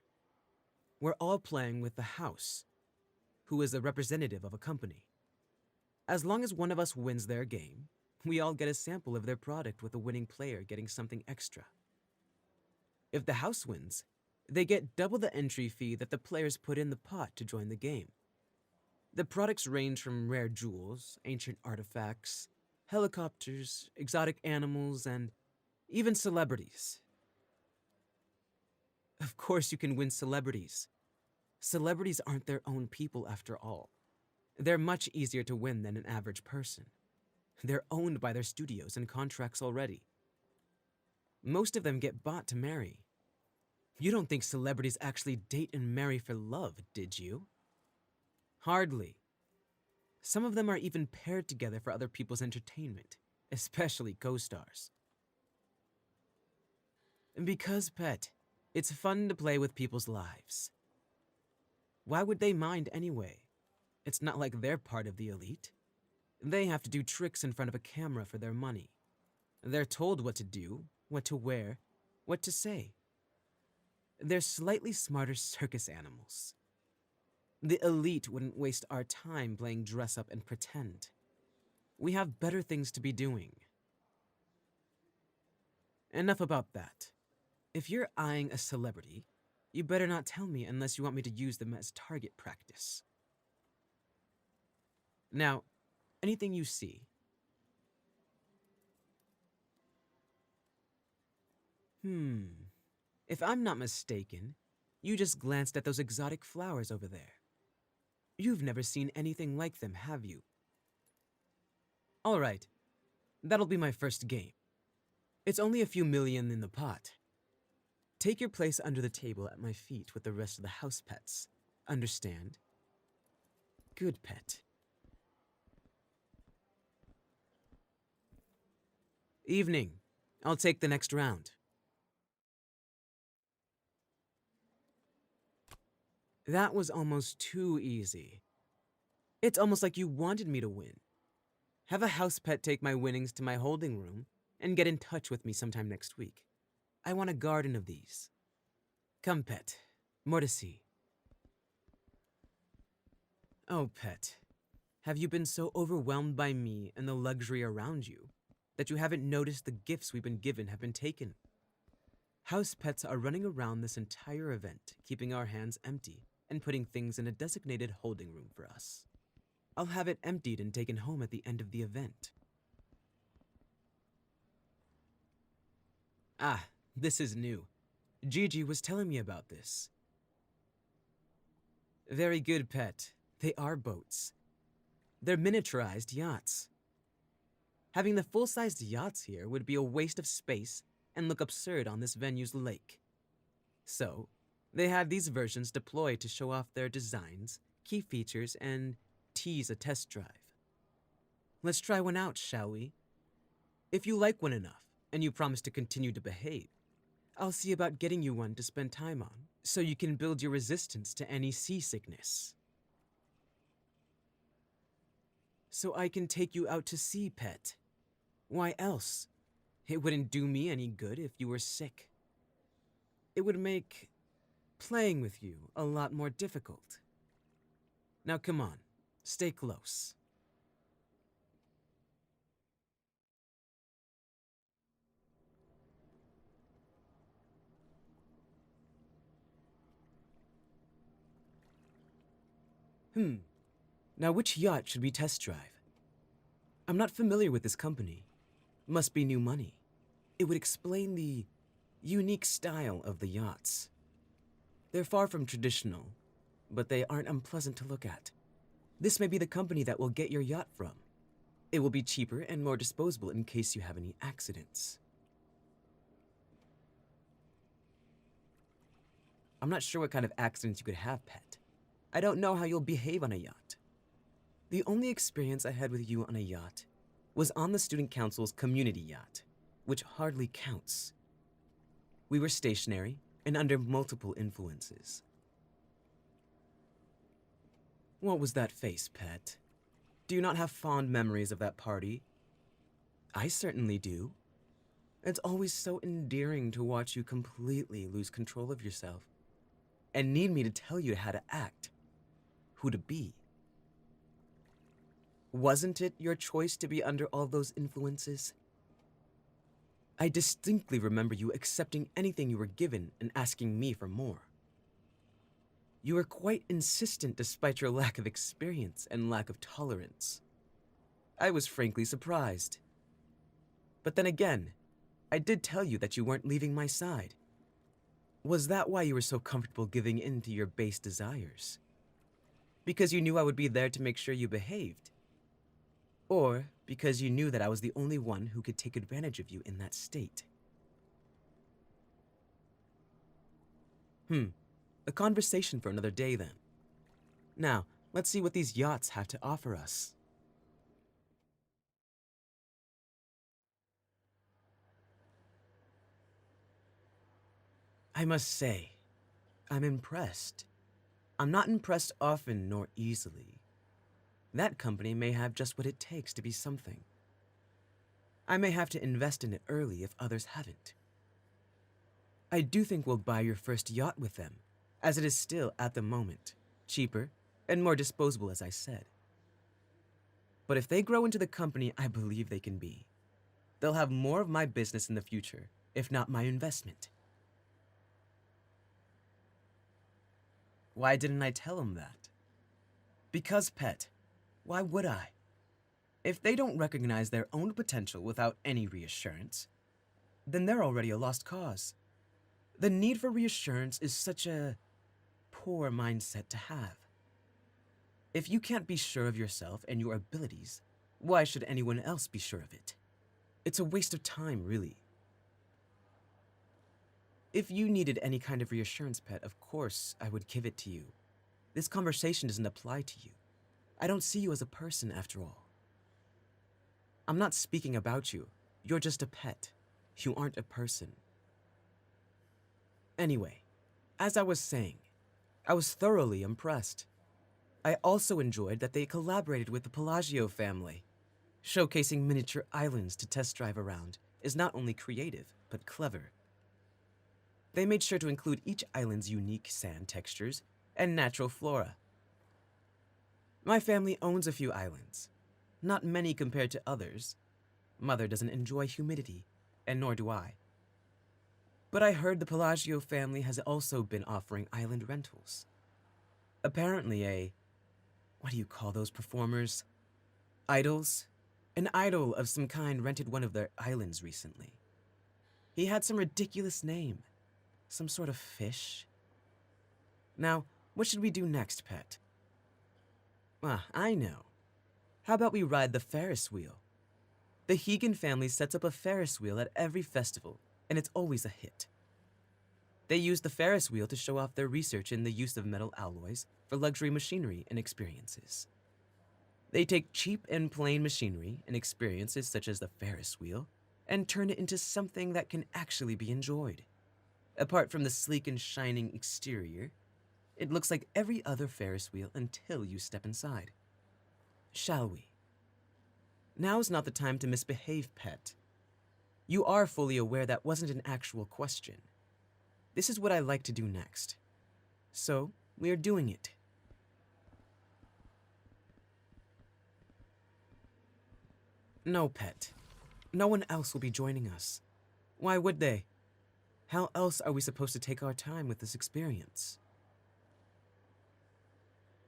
We're all playing with the house, who is a representative of a company. As long as one of us wins their game, we all get a sample of their product with the winning player getting something extra. If the house wins, they get double the entry fee that the players put in the pot to join the game. The products range from rare jewels, ancient artifacts, helicopters, exotic animals, and even celebrities. Of course you can win celebrities. Celebrities aren't their own people after all. They're much easier to win than an average person. They're owned by their studios and contracts already. Most of them get bought to marry. You don't think celebrities actually date and marry for love, did you? Hardly. Some of them are even paired together for other people's entertainment, especially co-stars. Because, pet, it's fun to play with people's lives. Why would they mind anyway? It's not like they're part of the elite. They have to do tricks in front of a camera for their money. They're told what to do, what to wear, what to say. They're slightly smarter circus animals. The elite wouldn't waste our time playing dress up and pretend. We have better things to be doing. Enough about that. If you're eyeing a celebrity, you better not tell me unless you want me to use them as target practice. Now, anything you see? If I'm not mistaken, you just glanced at those exotic flowers over there. You've never seen anything like them, have you? All right, that'll be my first game. It's only a few million in the pot. Take your place under the table at my feet with the rest of the house pets. Understand? Good pet. Evening. I'll take the next round. That was almost too easy. It's almost like you wanted me to win. Have a house pet take my winnings to my holding room and get in touch with me sometime next week. I want a garden of these. Come, pet. More to see. Oh, pet. Have you been so overwhelmed by me and the luxury around you that you haven't noticed the gifts we've been given have been taken? House pets are running around this entire event, keeping our hands empty and putting things in a designated holding room for us. I'll have it emptied and taken home at the end of the event. Ah, this is new. Gigi was telling me about this. Very good, pet. They are boats. They're miniaturized yachts. Having the full-sized yachts here would be a waste of space and look absurd on this venue's lake. So, they have these versions deployed to show off their designs, key features, and tease a test drive. Let's try one out, shall we? If you like one enough, and you promise to continue to behave, I'll see about getting you one to spend time on, so you can build your resistance to any seasickness. So I can take you out to sea, pet. Why else? It wouldn't do me any good if you were sick. It would make playing with you a lot more difficult. Now come on, stay close. Now which yacht should we test drive? I'm not familiar with this company. Must be new money. It would explain the unique style of the yachts. They're far from traditional, but they aren't unpleasant to look at. This may be the company that we'll get your yacht from. It will be cheaper and more disposable in case you have any accidents. I'm not sure what kind of accidents you could have, pet. I don't know how you'll behave on a yacht. The only experience I had with you on a yacht was on the Student Council's community yacht, which hardly counts. We were stationary and under multiple influences. What was that face, pet? Do you not have fond memories of that party? I certainly do. It's always so endearing to watch you completely lose control of yourself and need me to tell you how to act, who to be. Wasn't it your choice to be under all those influences? I distinctly remember you accepting anything you were given and asking me for more. You were quite insistent despite your lack of experience and lack of tolerance. I was frankly surprised. But then again, I did tell you that you weren't leaving my side. Was that why you were so comfortable giving in to your base desires? Because you knew I would be there to make sure you behaved? Or because you knew that I was the only one who could take advantage of you in that state? A conversation for another day then. Now, let's see what these yachts have to offer us. I must say, I'm impressed. I'm not impressed often nor easily. That company may have just what it takes to be something. I may have to invest in it early if others haven't. I do think we'll buy your first yacht with them, as it is still, at the moment, cheaper and more disposable, as I said. But if they grow into the company I believe they can be, they'll have more of my business in the future, if not my investment. Why didn't I tell them that? Because, pet, why would I? If they don't recognize their own potential without any reassurance, then they're already a lost cause. The need for reassurance is such a poor mindset to have. If you can't be sure of yourself and your abilities, why should anyone else be sure of it? It's a waste of time, really. If you needed any kind of reassurance, pet, of course I would give it to you. This conversation doesn't apply to you. I don't see you as a person, after all. I'm not speaking about you. You're just a pet. You aren't a person. Anyway, as I was saying, I was thoroughly impressed. I also enjoyed that they collaborated with the Pelagio family. Showcasing miniature islands to test drive around is not only creative, but clever. They made sure to include each island's unique sand textures and natural flora. My family owns a few islands, not many compared to others. Mother doesn't enjoy humidity, and nor do I. But I heard the Pelagio family has also been offering island rentals. Apparently what do you call those performers? Idols? An idol of some kind rented one of their islands recently. He had some ridiculous name. Some sort of fish. Now, what should we do next, pet? I know. How about we ride the Ferris wheel? The Hegan family sets up a Ferris wheel at every festival, and it's always a hit. They use the Ferris wheel to show off their research in the use of metal alloys for luxury machinery and experiences. They take cheap and plain machinery and experiences such as the Ferris wheel and turn it into something that can actually be enjoyed. Apart from the sleek and shining exterior, it looks like every other Ferris wheel until you step inside. Shall we? Now's not the time to misbehave, pet. You are fully aware that wasn't an actual question. This is what I like to do next. So, we are doing it. No, pet. No one else will be joining us. Why would they? How else are we supposed to take our time with this experience?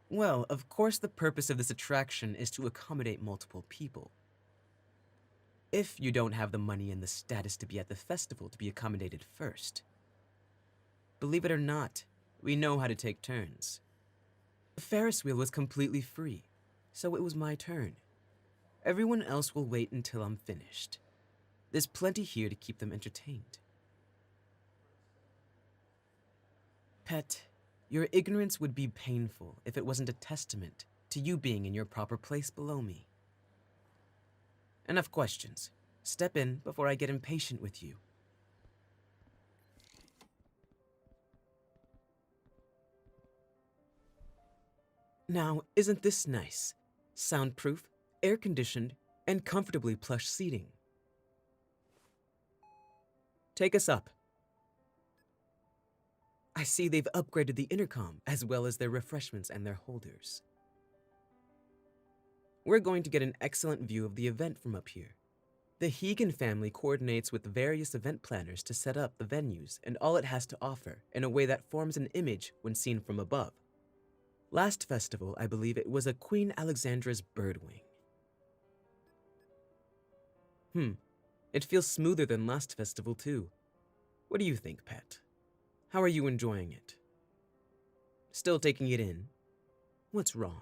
Well, of course the purpose of this attraction is to accommodate multiple people. If you don't have the money and the status to be at the festival to be accommodated first. Believe it or not, we know how to take turns. The Ferris wheel was completely free, so it was my turn. Everyone else will wait until I'm finished. There's plenty here to keep them entertained. Pet, your ignorance would be painful if it wasn't a testament to you being in your proper place below me. Enough questions. Step in before I get impatient with you. Now, isn't this nice? Soundproof, air-conditioned, and comfortably plush seating. Take us up. I see they've upgraded the intercom as well as their refreshments and their holders. We're going to get an excellent view of the event from up here. The Hegan family coordinates with various event planners to set up the venues and all it has to offer in a way that forms an image when seen from above. Last festival, I believe it was a Queen Alexandra's birdwing. It feels smoother than last festival too. What do you think, pet? How are you enjoying it? Still taking it in? What's wrong?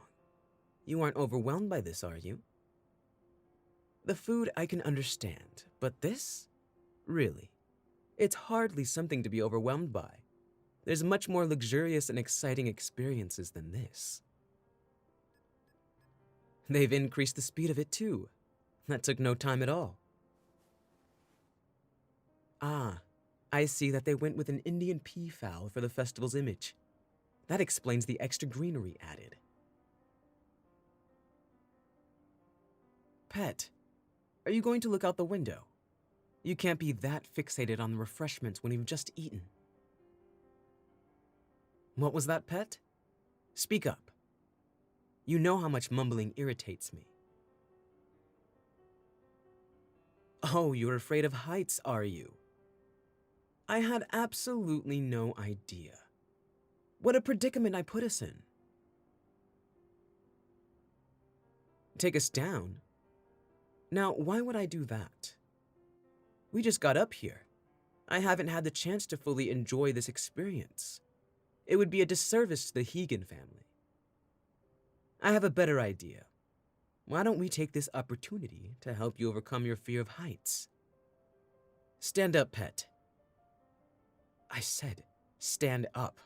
You aren't overwhelmed by this, are you? The food I can understand, but this? Really? It's hardly something to be overwhelmed by. There's much more luxurious and exciting experiences than this. They've increased the speed of it too. That took no time at all. Ah, I see that they went with an Indian peafowl for the festival's image. That explains the extra greenery added. Pet, are you going to look out the window? You can't be that fixated on the refreshments when you've just eaten. What was that, pet? Speak up. You know how much mumbling irritates me. Oh, you're afraid of heights, are you? I had absolutely no idea. What a predicament I put us in. Take us down? Now, why would I do that? We just got up here. I haven't had the chance to fully enjoy this experience. It would be a disservice to the Hegan family. I have a better idea. Why don't we take this opportunity to help you overcome your fear of heights? Stand up, pet. I said, stand up.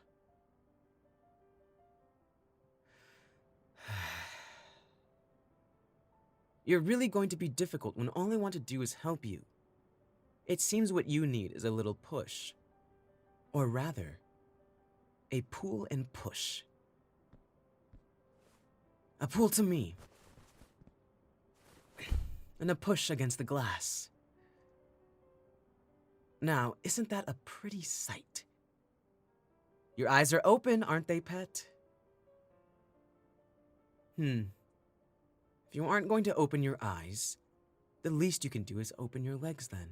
You're really going to be difficult when all I want to do is help you. It seems what you need is a little push. Or rather, a pull and push. A pull to me. And a push against the glass. Now, isn't that a pretty sight? Your eyes are open, aren't they, pet? If you aren't going to open your eyes, the least you can do is open your legs then.